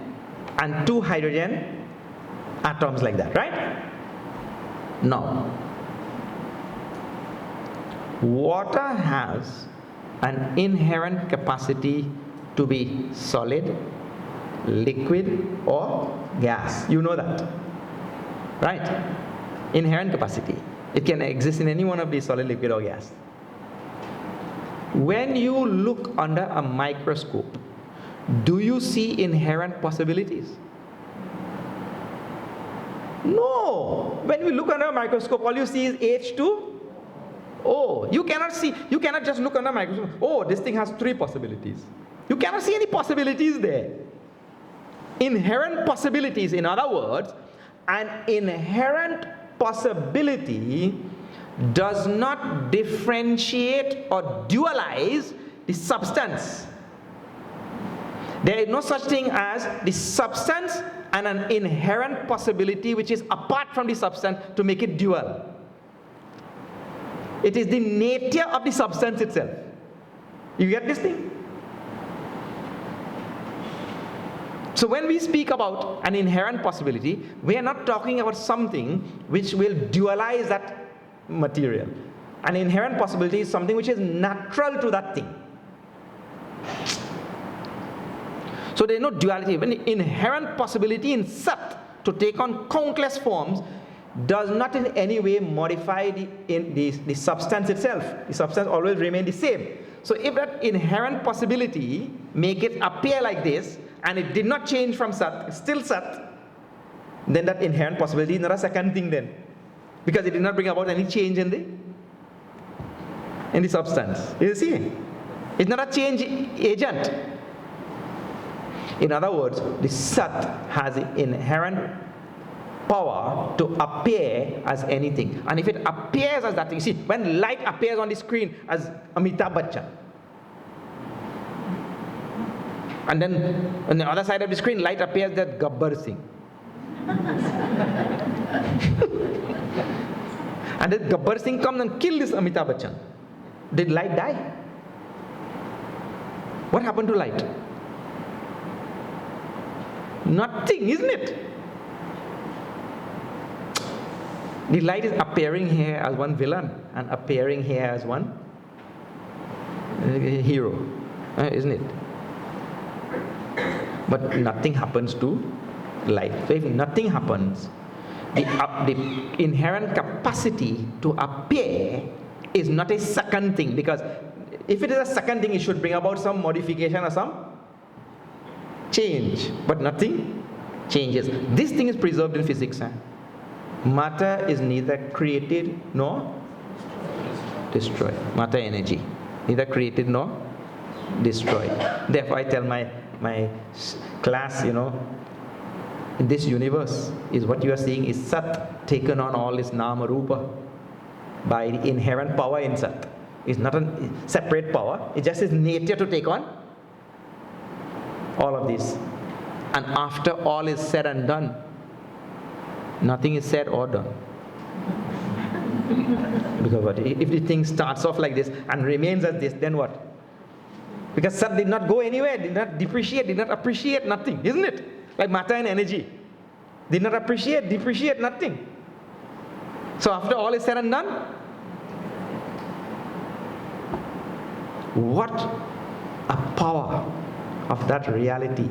and two hydrogen atoms like that, right? Now, water has an inherent capacity to be solid, liquid, or gas. You know that, right? Inherent capacity. It can exist in any one of these, solid, liquid, or gas. When you look under a microscope, do you see inherent possibilities? No. When we look under a microscope, all you see is H2O. You cannot just look under a microscope. Oh, this thing has 3 possibilities. You cannot see any possibilities there. Inherent possibilities, in other words, an inherent possibility does not differentiate or dualize the substance. There is no such thing as the substance and an inherent possibility which is apart from the substance to make it dual. It is the nature of the substance itself. You get this thing? So when we speak about an inherent possibility, we are not talking about something which will dualize that material. An inherent possibility is something which is natural to that thing. So there is no duality. When the inherent possibility in Sat to take on countless forms does not in any way modify the substance itself. The substance always remains the same. So if that inherent possibility make it appear like this, and it did not change from Sat, it's still Sat, then that inherent possibility is not a second thing then. Because it did not bring about any change in the substance. You see? It's not a change agent. In other words, the Sat has the inherent power to appear as anything. And if it appears as that thing, see, when light appears on the screen as Amitabh Bachchan, and then on the other side of the screen, light appears that Gabbar Singh. And then Gabbar Singh comes and kills this Amitabh Bachchan. Did light die? What happened to light? Nothing, isn't it? The light is appearing here as one villain and appearing here as one hero, isn't it? But nothing happens to light. So if nothing happens, the inherent capacity to appear is not a second thing, because if it is a second thing, it should bring about some modification or some change, but nothing changes. This thing is preserved in physics. Matter is neither created nor destroyed. Matter energy, neither created nor destroyed. Therefore, I tell my class, in this universe is what you are seeing is Sat taken on all this Nama Rupa by the inherent power in Sat. It's not a separate power. It just is nature to take on all of this. And after all is said and done, nothing is said or done. Because what? If the thing starts off like this and remains as this, then what? Because Sat did not go anywhere, did not depreciate, did not appreciate, nothing, isn't it? Like matter and energy. Did not appreciate, depreciate, nothing. So after all is said and done, what a power of that reality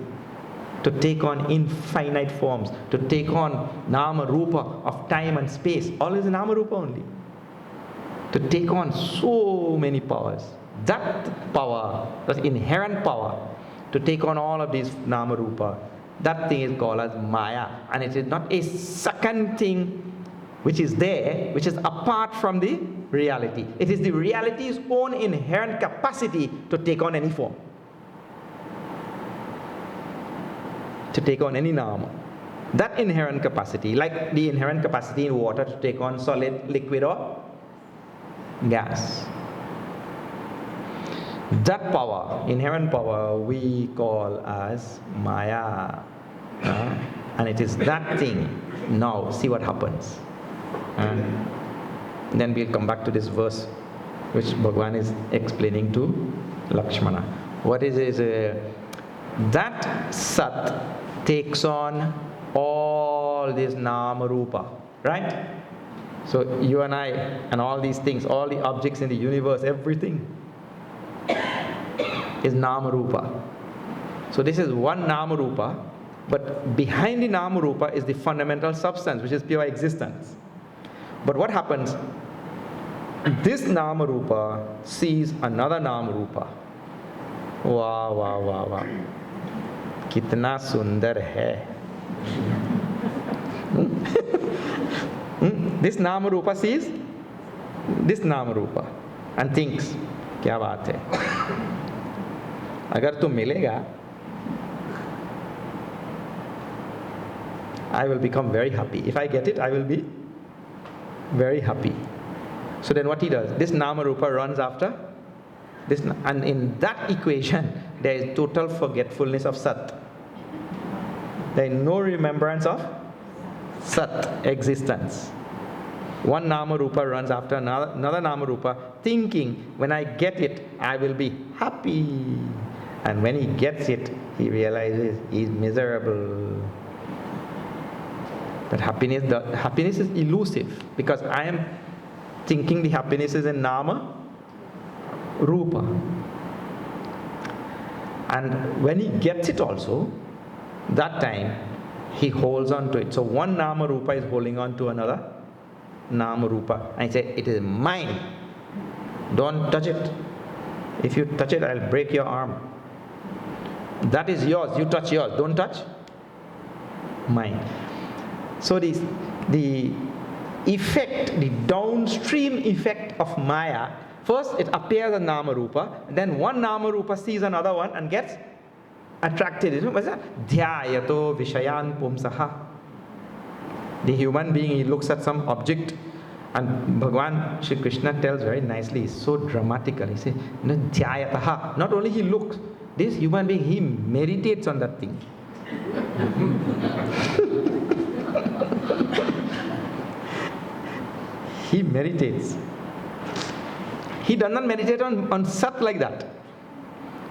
to take on infinite forms, to take on Nama Rupa of time and space. All is Nama Rupa only. To take on so many powers. That power, that inherent power, to take on all of these Nama Rupa, that thing is called as Maya. And it is not a second thing which is there, which is apart from the reality. It is the reality's own inherent capacity to take on any form, to take on any Nama. That inherent capacity, like the inherent capacity in water to take on solid, liquid or gas. That power, inherent power, we call as Maya. And it is that thing. Now, see what happens. Then we'll come back to this verse which Bhagavan is explaining to Lakshmana. What is that Sat takes on all this Nama Rupa, right? So you and I and all these things, all the objects in the universe, everything is Nama Rupa. So this is one Nama Rupa, but behind the Nama Rupa is the fundamental substance, which is pure existence. But what happens? This Nama Rupa sees another Nama Rupa. Wow, wow, wow, wow. Kitna sundar hai. This Nama Rupa sees this Nama Rupa and thinks, क्या बात है? अगर तू मिलेगा, I will become very happy. If I get it, I will be very happy. So then what he does, this Nama Rupa runs after this, and in that equation there is total forgetfulness of Sat. There is no remembrance of Sat, existence. One Nama Rupa runs after another Nama Rupa, thinking, when I get it, I will be happy. And when he gets it, he realizes he is miserable. That happiness is elusive, because I am thinking the happiness is in Nama Rupa. And when he gets it also, that time he holds on to it. So one Nama Rupa is holding on to another Nama Rupa. And he said, it is mine. Don't touch it. If you touch it, I'll break your arm. That is yours. You touch yours. Don't touch mine. So the effect, the downstream effect of Maya, first it appears as Nama Rupa, then one Nama Rupa sees another one and gets attracted. What's that? Dhyayato vishayan pumsaha. The human being, he looks at some object, and Bhagavan Shri Krishna tells very nicely, so dramatically, he says, Dhyayataha. Not only he looks, this human being, he meditates on that thing. He meditates. He does not meditate on Sat like that.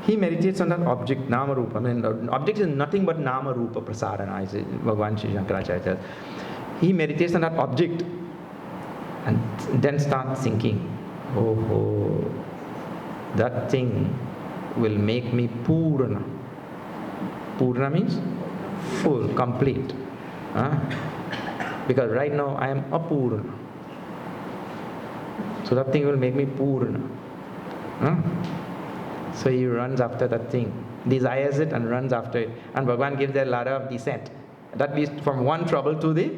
He meditates on that object, Nama Rupa. I mean, object is nothing but Nama Rupa Prasadana, Bhagavan Shri Shankaracharya tells. He meditates on that object and then starts thinking, oh, that thing will make me Purana. Purana means full, complete. Because right now I am Apurana. So that thing will make me Purana. So he runs after that thing, desires it and runs after it. And Bhagavan gives a ladder of descent. That leads from one trouble to the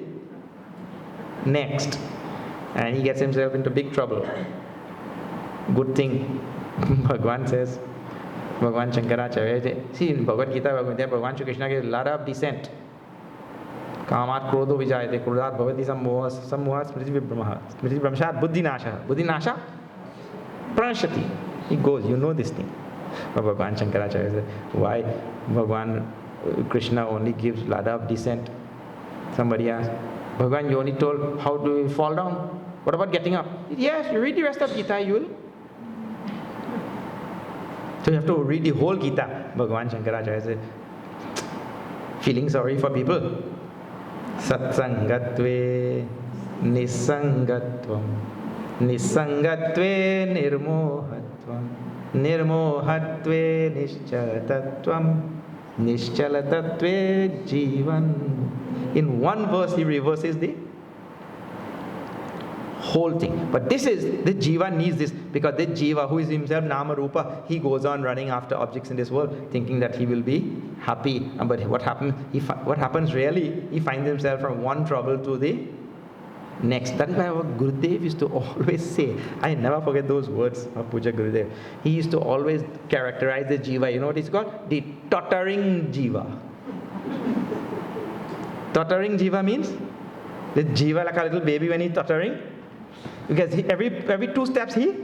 next. And he gets himself into big trouble. Good thing, Bhagavan says, Bhagavan Shankaracharya, see in Bhagavad Gita, Bhagavan Shri Krishna gives ladder of descent. Kamat krodho vijayate, krodhat bhavati sammoha, smriti vibhramshat, buddhi nasha, pranashati. He goes, you know this thing. But Bhagavan Shankaracharya says, why Bhagavan Krishna only gives ladder of descent? Somebody asked, Bhagavan, you only told how to fall down. What about getting up? Yes, you read the rest of Gita, you will. So you have to read the whole Gita. Bhagavan Shankaracharya said, feeling sorry for people. Satsangatve nisangatvam, nisangatve nirmohatvam, nirmohatve nischalatatvam, Nischala tattve jivan. In one verse, he reverses the whole thing. But this is, the jiva needs this, because the jiva, who is himself nama rupa, he goes on running after objects in this world, thinking that he will be happy. But what happens? What happens really? He finds himself from one trouble to the next. That is why our Gurudev used to always say, I never forget those words of Puja Gurudev. He used to always characterize the jiva. You know what it's called? The tottering jiva. Tottering jiva means the jiva like a little baby when he's tottering. Because every 2 steps this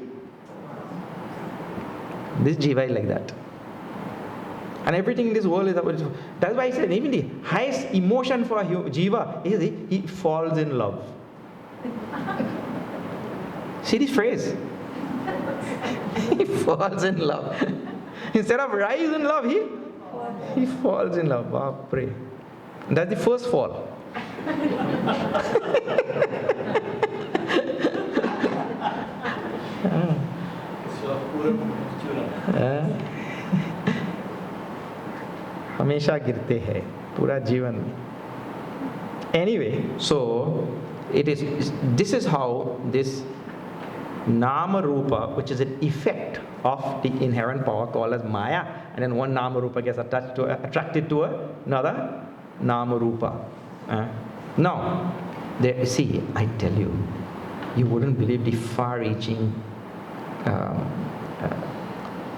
jiva is like that. And everything in this world is about. That's why I said even the highest emotion for a jiva is he falls in love. See this phrase? He falls in love. Instead of rise in love, he falls in love. Bapre. That's the first fall. हमेशा गिरते हैं पूरा जीवन में. Anyway, so this is how this nama rupa, which is an effect of the inherent power called as maya, and then one nama rupa gets attracted to another nama rupa. Now, see, I tell you, you wouldn't believe the far-reaching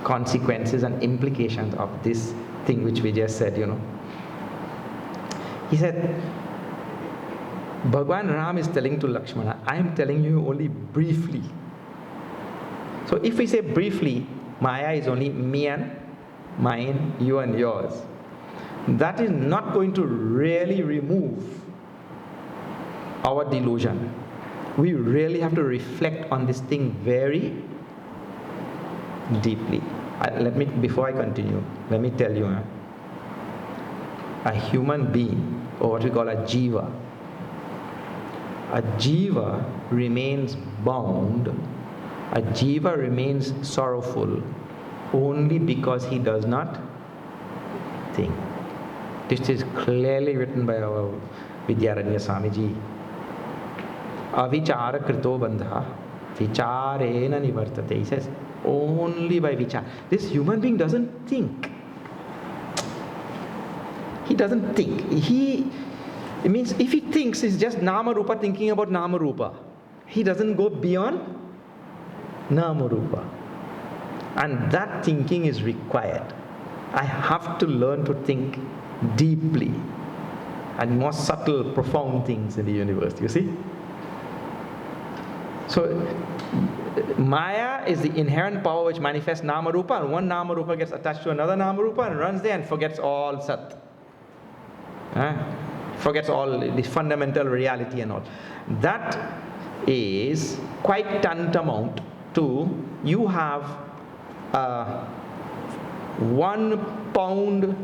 consequences and implications of this thing which we just said, He said, Bhagwan Ram is telling to Lakshmana, I am telling you only briefly. So if we say briefly, Maya is only me and mine, you and yours. That is not going to really remove our delusion. We really have to reflect on this thing very deeply. Before I continue, let me tell you, a human being, or what we call a jiva remains bound, a jiva remains sorrowful only because he does not think. This is clearly written by our Vidya Swamiji. Avichara krito bandha vicharena nivartate. He says, only by vichar. This human being doesn't think. He doesn't think. It means if he thinks, it's just nama rupa thinking about nama rupa. He doesn't go beyond nama rupa. And that thinking is required. I have to learn to think deeply and more subtle, profound things in the universe. You see? So, Maya is the inherent power which manifests nama rupa, and one nama rupa gets attached to another nama rupa and runs there and forgets all sat. Forgets all the fundamental reality and all. That is quite tantamount to you have a 1 pound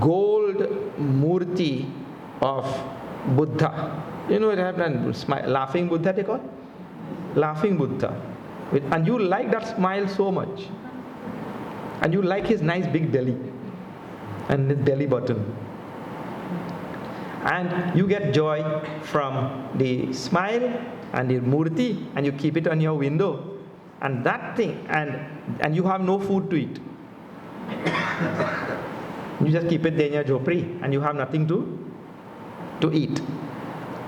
gold murti of Buddha. You know what happened? Laughing Buddha they call? Laughing Buddha. And you like that smile so much. And you like his nice big belly and his belly button. And you get joy from the smile and the murti, and you keep it on your window. And that thing, and you have no food to eat. You just keep it there in your jopri, and you have nothing to eat.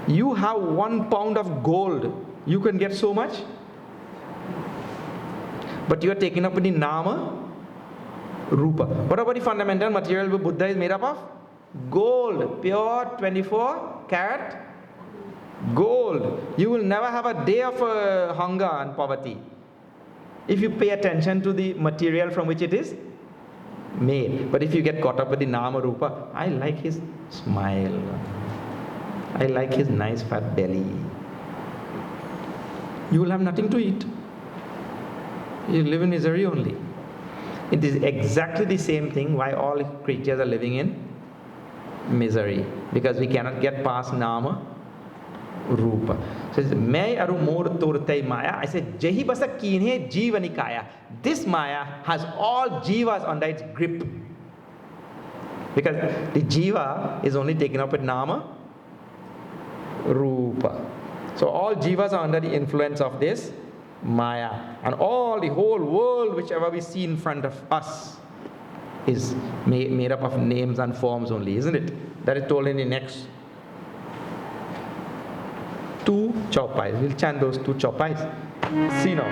You have 1 pound of gold. You can get so much. But you are taken up with the nama rupa. What about the fundamental material which Buddha is made up of? Gold, pure 24 karat gold. You will never have a day of hunger and poverty if you pay attention to the material from which it is made. But if you get caught up with the nama rupa, I like his smile, I like his nice fat belly, you will have nothing to eat. You live in misery only. It is exactly the same thing why all creatures are living in misery, because we cannot get past nama rupa. So May aru mor turtai maya. I said Jehi basa kine jivanikaya. This maya has all jivas under its grip. Because the jiva is only taken up with nama, rupa. So all jivas are under the influence of this maya. And the whole world, whichever we see in front of us, is made up of names and forms only, isn't it? That is told in the next 2 chaupais. We'll chant those 2 chaupais. See now.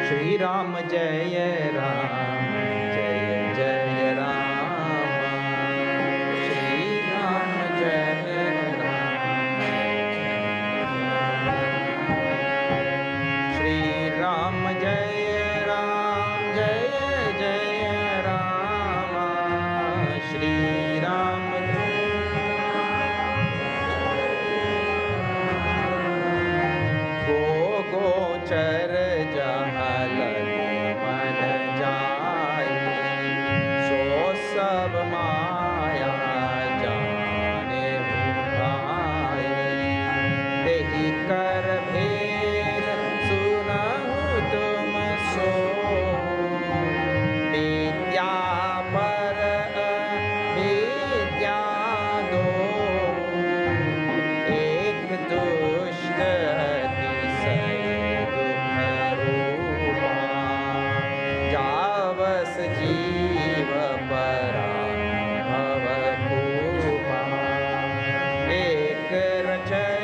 Shri Ram Jaya Ram, Jaya Jaya Rama. Shri Ram Jaya Ram, Shri Ram Jaya Ram, Jaya Jaya Rama. Shri Ram Jaya Go Go Char सब माया जाने भाई देहि कर भेद सुनहु तुम सो विद्या पर विद्या दो एक दुष्ट अतिशय दुख रूपा जावस जीव परा भव खूपा एक रचय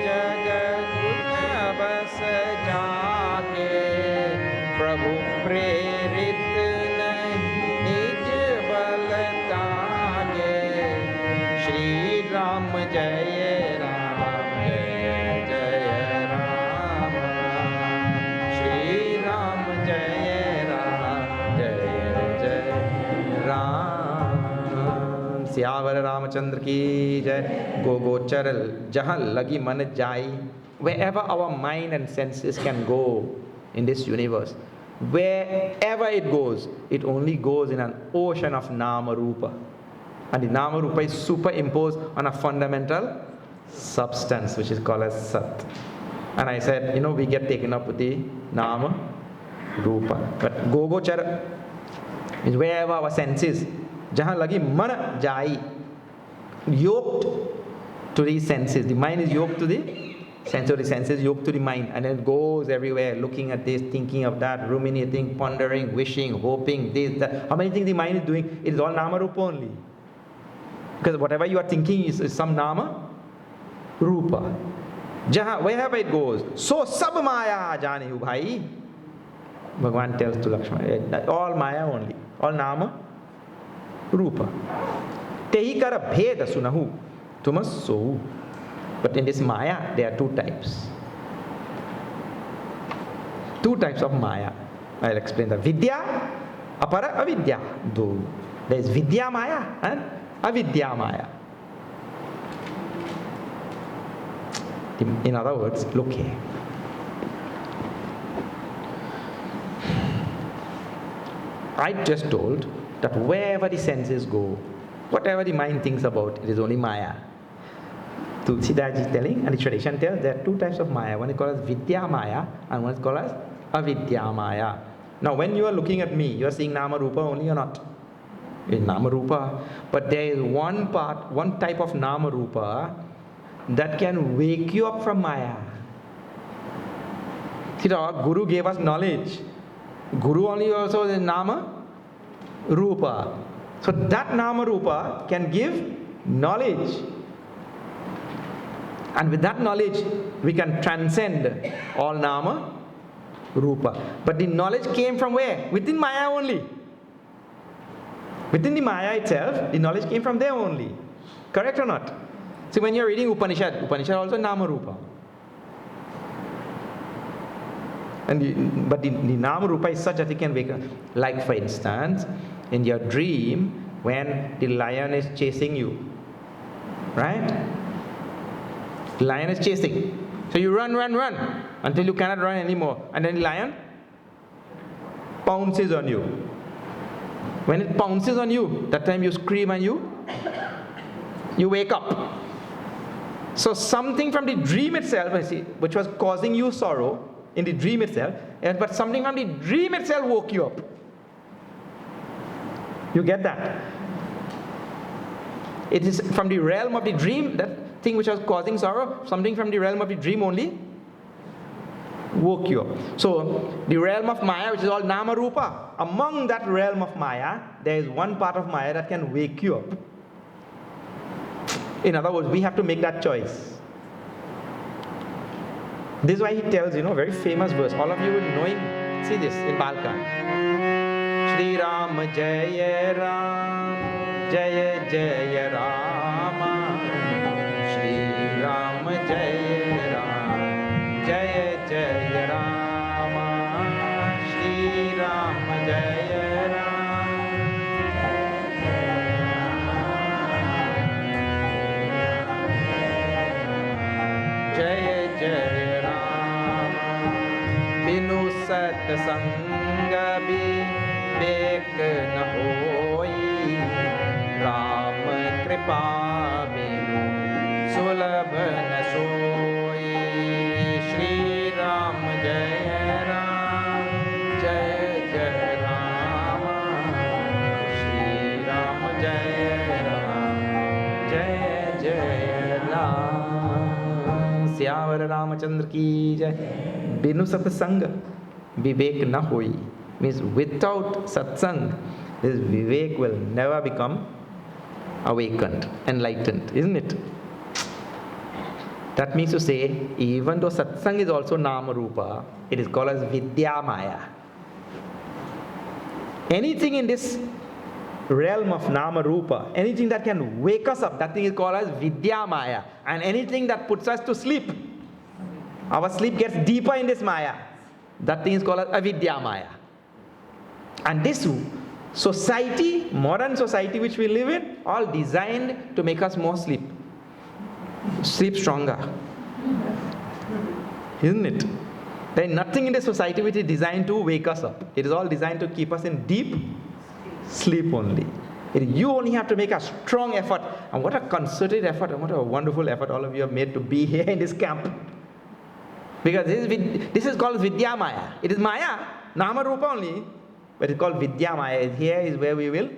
जगत बस जाके प्रभु प्रेरित नहीं निज बल तागे श्री राम जय राम जय जय राम श्री राम जय राम जय जय राम सियावर रामचंद्र की जय गो गोचर जहाँ लगी मन जाई wherever our mind and senses can go in this universe, wherever it goes, it only goes in an ocean of nama rupa, and the nama rupa is superimposed on a fundamental substance which is called as sat. And I said, we get taken up with the nama rupa, but go gochar is wherever our senses, jahan lagi man jai, yoked to these senses. The mind is yoked to the sense, of the senses yoked to the mind, and it goes everywhere, looking at this, thinking of that, ruminating, pondering, wishing, hoping, this, that. How many things the mind is doing? It is all nama rupa only. Because whatever you are thinking is some nama rupa. Jahan, wherever it goes, so sab maya jane hu bhai. Bhagavan tells to Lakshmana, all maya only, all nama rupa. Tehi kara bheda sunahu, tumas sohu. But in this maya, there are 2 types. 2 types of maya. I'll explain that. Vidya, apara, avidya. There is Vidya maya and avidya maya. In other words, look here. I just told that wherever the senses go, whatever the mind thinks about, it is only maya. Tulsidas is telling, and the tradition tells, there are 2 types of maya. One is called as Vidya maya, and one is called as avidya maya. Now, when you are looking at me, you are seeing nama rupa only or not? In nama rupa, but there is one type of nama rupa that can wake you up from maya. See, our Guru gave us knowledge. Guru only also is nama rupa. So that nama rupa can give knowledge. And with that knowledge, we can transcend all nama rupa. But the knowledge came from where? Within maya only. Within the maya itself, the knowledge came from there only. Correct or not? See, when you are reading Upanishad also nama rupa. But the nama rupa is such that it can wake up. Like for instance, in your dream, when the lion is chasing you, right? The lion is chasing. So you run until you cannot run anymore. And then the lion pounces on you. When it pounces on you, that time you scream and you wake up. So something from the dream itself, which was causing you sorrow in the dream itself, but something from the dream itself woke you up. You get that? It is from the realm of the dream, that thing which was causing sorrow, something from the realm of the dream only woke you up. So the realm of Maya, which is all Nama Rupa, among that realm of Maya, there is one part of Maya that can wake you up. In other words, we have to make that choice. This is why he tells, very famous verse. All of you will know him. See this in Balkan. Shri Ram Jaya Ram, Jaya Jaya Rama. Shri Ram Jaya Ram, Jaya Jaya Rama. Shri Ram Jaya Ram. Jaya Jaya Rama. Binu satsanga vivek na hoyi. Ram kripa binu sulabh na soyi. Shri Ram Jaya Ram, Jaya Jaya Rama. Shri Ram Jaya Ram, Jaya Jaya Ram. Syamar Ramachandra ki jai. Binu satsanga vivek na hoyi. Means without satsang, this vivek will never become awakened, enlightened, isn't it? That means to say, even though satsang is also Nama Rupa, it is called as Vidya Maya. Anything in this realm of Nama Rupa, anything that can wake us up, that thing is called as Vidya Maya. And anything that puts us to sleep, our sleep gets deeper in this Maya, that thing is called as Avidya Maya. And this society, modern society which we live in, all designed to make us more sleep stronger. Isn't it? There is nothing in the society which is designed to wake us up. It is all designed to keep us in deep sleep only. You only have to make a strong effort. And what a concerted effort, and what a wonderful effort all of you have made to be here in this camp. Because this is called Vidya Maya. It is Maya, Nama Rupa only, but it's called Vidya Maya. Here is where we will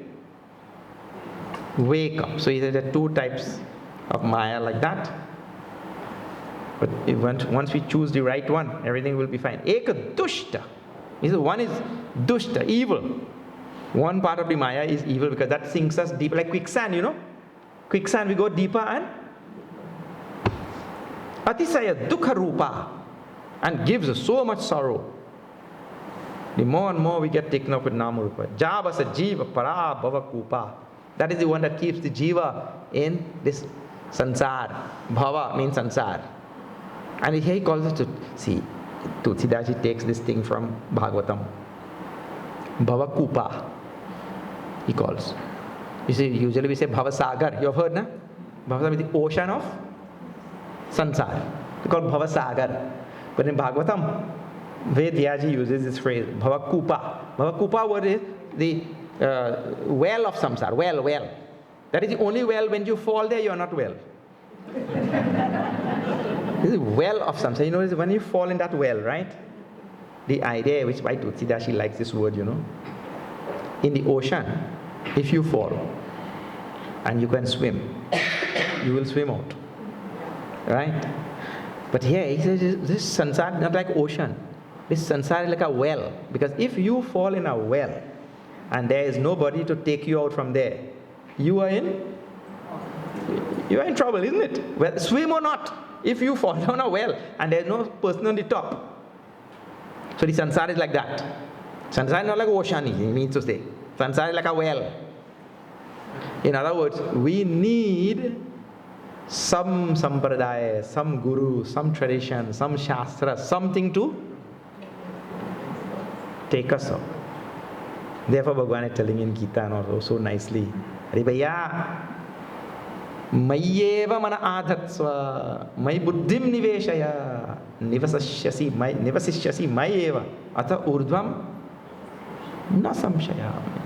wake up. So there are two types of Maya like that. But once we choose the right one, everything will be fine. Eka Dushta. One is Dushta, evil. One part of the Maya is evil because that sinks us deep, like quicksand, Quicksand, we go deeper and Atisaya Dukha Rupa, and gives so much sorrow. The more and more we get taken up with Nama Rupa. Jabasa Jiva Para Bhava Kupa. That is the one that keeps the Jiva in this sansar. Bhava means sansar. And here he calls us to see. Tulsidas takes this thing from Bhagavatam. Bhava Kupa, he calls. You see, usually we say Bhava Sagar. You have heard, na? Bhava Sagar is the ocean of sansar. We call Bhava Sagar. But in Bhagavatam, Vidya uses this phrase, Bhava Kupa. Bhava Kupa word is the well of samsara. Well. That is the only well. When you fall there, you are not well. This is well of samsara. When you fall in that well, right? The idea, which by Tulsidas, she likes this word, in the ocean, if you fall and you can swim, you will swim out, right? But here he says this sansar is not like ocean. This sansar is like a well, because if you fall in a well and there is nobody to take you out from there, you are in trouble, isn't it? Well, swim or not, if you fall down a well and there is no person on the top. So the sansar is like that. Sansar is not like ocean, he means to say. Sansar is like a well. In other words, we need some sampradaya, some guru, some tradition, some shastra, something to take us up. Therefore, Bhagavan is telling in Gita and also so nicely, Haribhaya, Mayyeva mana adhatsva, May buddhim niveshaya, Nivasishyasi Mayeva, Ata urdhvam na samshayami.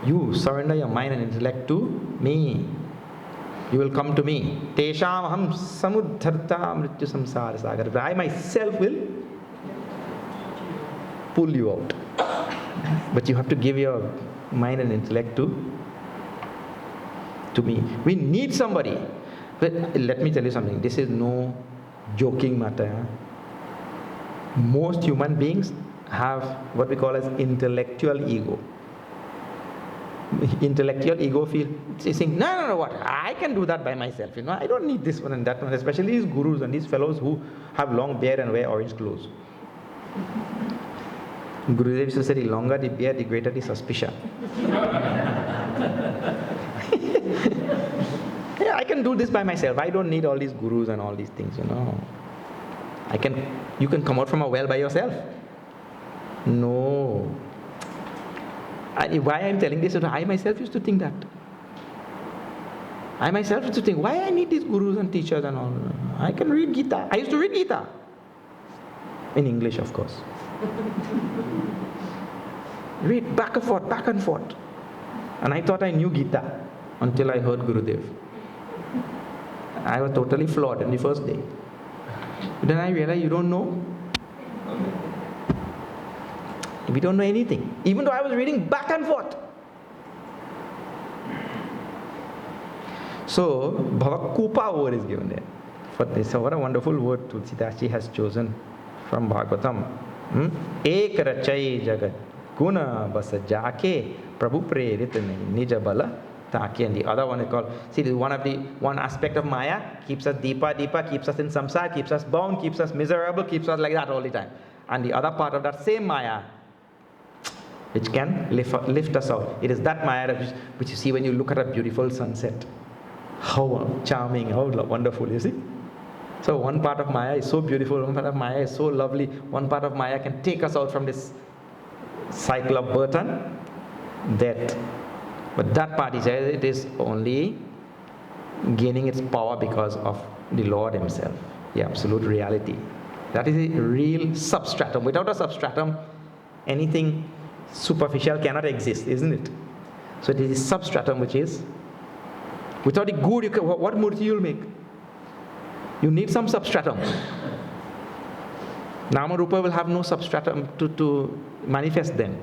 You surrender your mind and intellect to me. You will come to me. Tesham aham samudharta mrityu samsara sagar. I myself will pull you out. But you have to give your mind and intellect to me. We need somebody. But let me tell you something. This is no joking matter. Most human beings have what we call as intellectual ego. Intellectual ego saying, no, what? I can do that by myself. I don't need this one and that one. Especially these gurus and these fellows who have long beard and wear orange clothes. Gurudev used to say, the longer the beard, the greater the suspicion. Yeah, I can do this by myself. I don't need all these gurus and all these things, You can come out from a well by yourself. No. Why I'm telling this? I myself used to think that. I myself used to think, why I need these gurus and teachers and all? I can read Gita. I used to read Gita. In English, of course. Read back and forth, back and forth. And I thought I knew Gita until I heard Gurudev. I was totally flawed in the first day. Then I realized you don't know. We don't know anything. Even though I was reading back and forth. So, Bhavakupa word is given there. For this, what a wonderful word Tulsidas has chosen from Bhagavatam. Ek rachai jagat guna basa jake prabhu prerit nija bala take. And the other one is called, see, this is one aspect of Maya, keeps us deeper, keeps us in samsara, keeps us bound, keeps us miserable, keeps us like that all the time. And the other part of that same Maya, which can lift us out. It is that Maya which you see when you look at a beautiful sunset. How charming, how wonderful, you see? So one part of Maya is so beautiful, one part of Maya is so lovely, one part of Maya can take us out from this cycle of birth and death. But that part is, it is only gaining its power because of the Lord Himself, the absolute reality. That is a real substratum. Without a substratum, anything superficial cannot exist, isn't it? So it is substratum which is, without the good, what murti you'll make? You need some substratum. Nama Rupa will have no substratum to manifest then.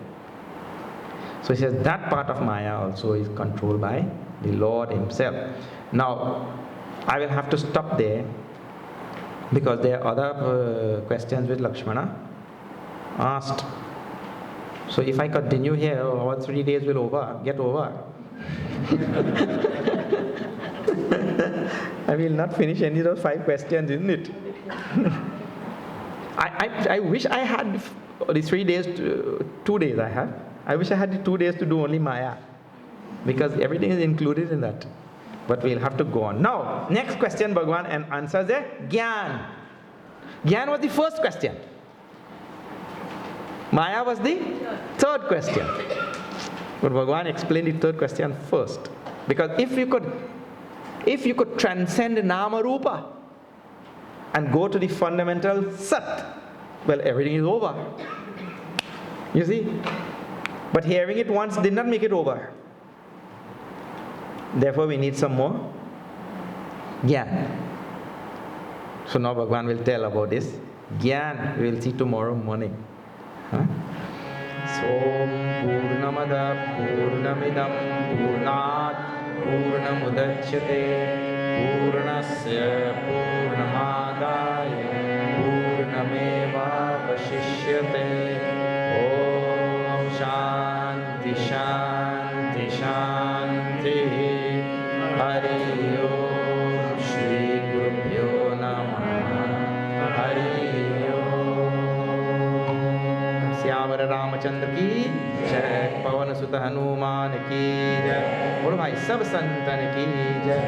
So he says that part of Maya also is controlled by the Lord Himself. Now, I will have to stop there because there are other questions which Lakshmana asked. So if I continue here, all 3 days will get over. I will not finish any of those 5 questions, isn't it? I wish I had the 3 days, 2 days I have. I wish I had the 2 days to do only Maya, because everything is included in that. But we'll have to go on. Now, next question, Bhagavan answers is Gyan. Gyan was the first question. Maya was the third question. But Bhagavan explained the third question first. Because if you could transcend Nama Rupa and go to the fundamental Sat, well, everything is over. You see? But hearing it once did not make it over. Therefore, we need some more Gyan. So now Bhagavan will tell about this. Gyan, we will see tomorrow morning. Som Purnamada Purnamidam Purnat Purnamudachyate Purnasya Purnamadaya Purnameva Vashishyate. Om Shanti Shanti Shanti. Hari Om Shri Gurubhyo Namaha. Hari Om. Swami Ramachandra ki jai. Pavan Sutta Hanuman ki jai. और भाई सब संतन की जय.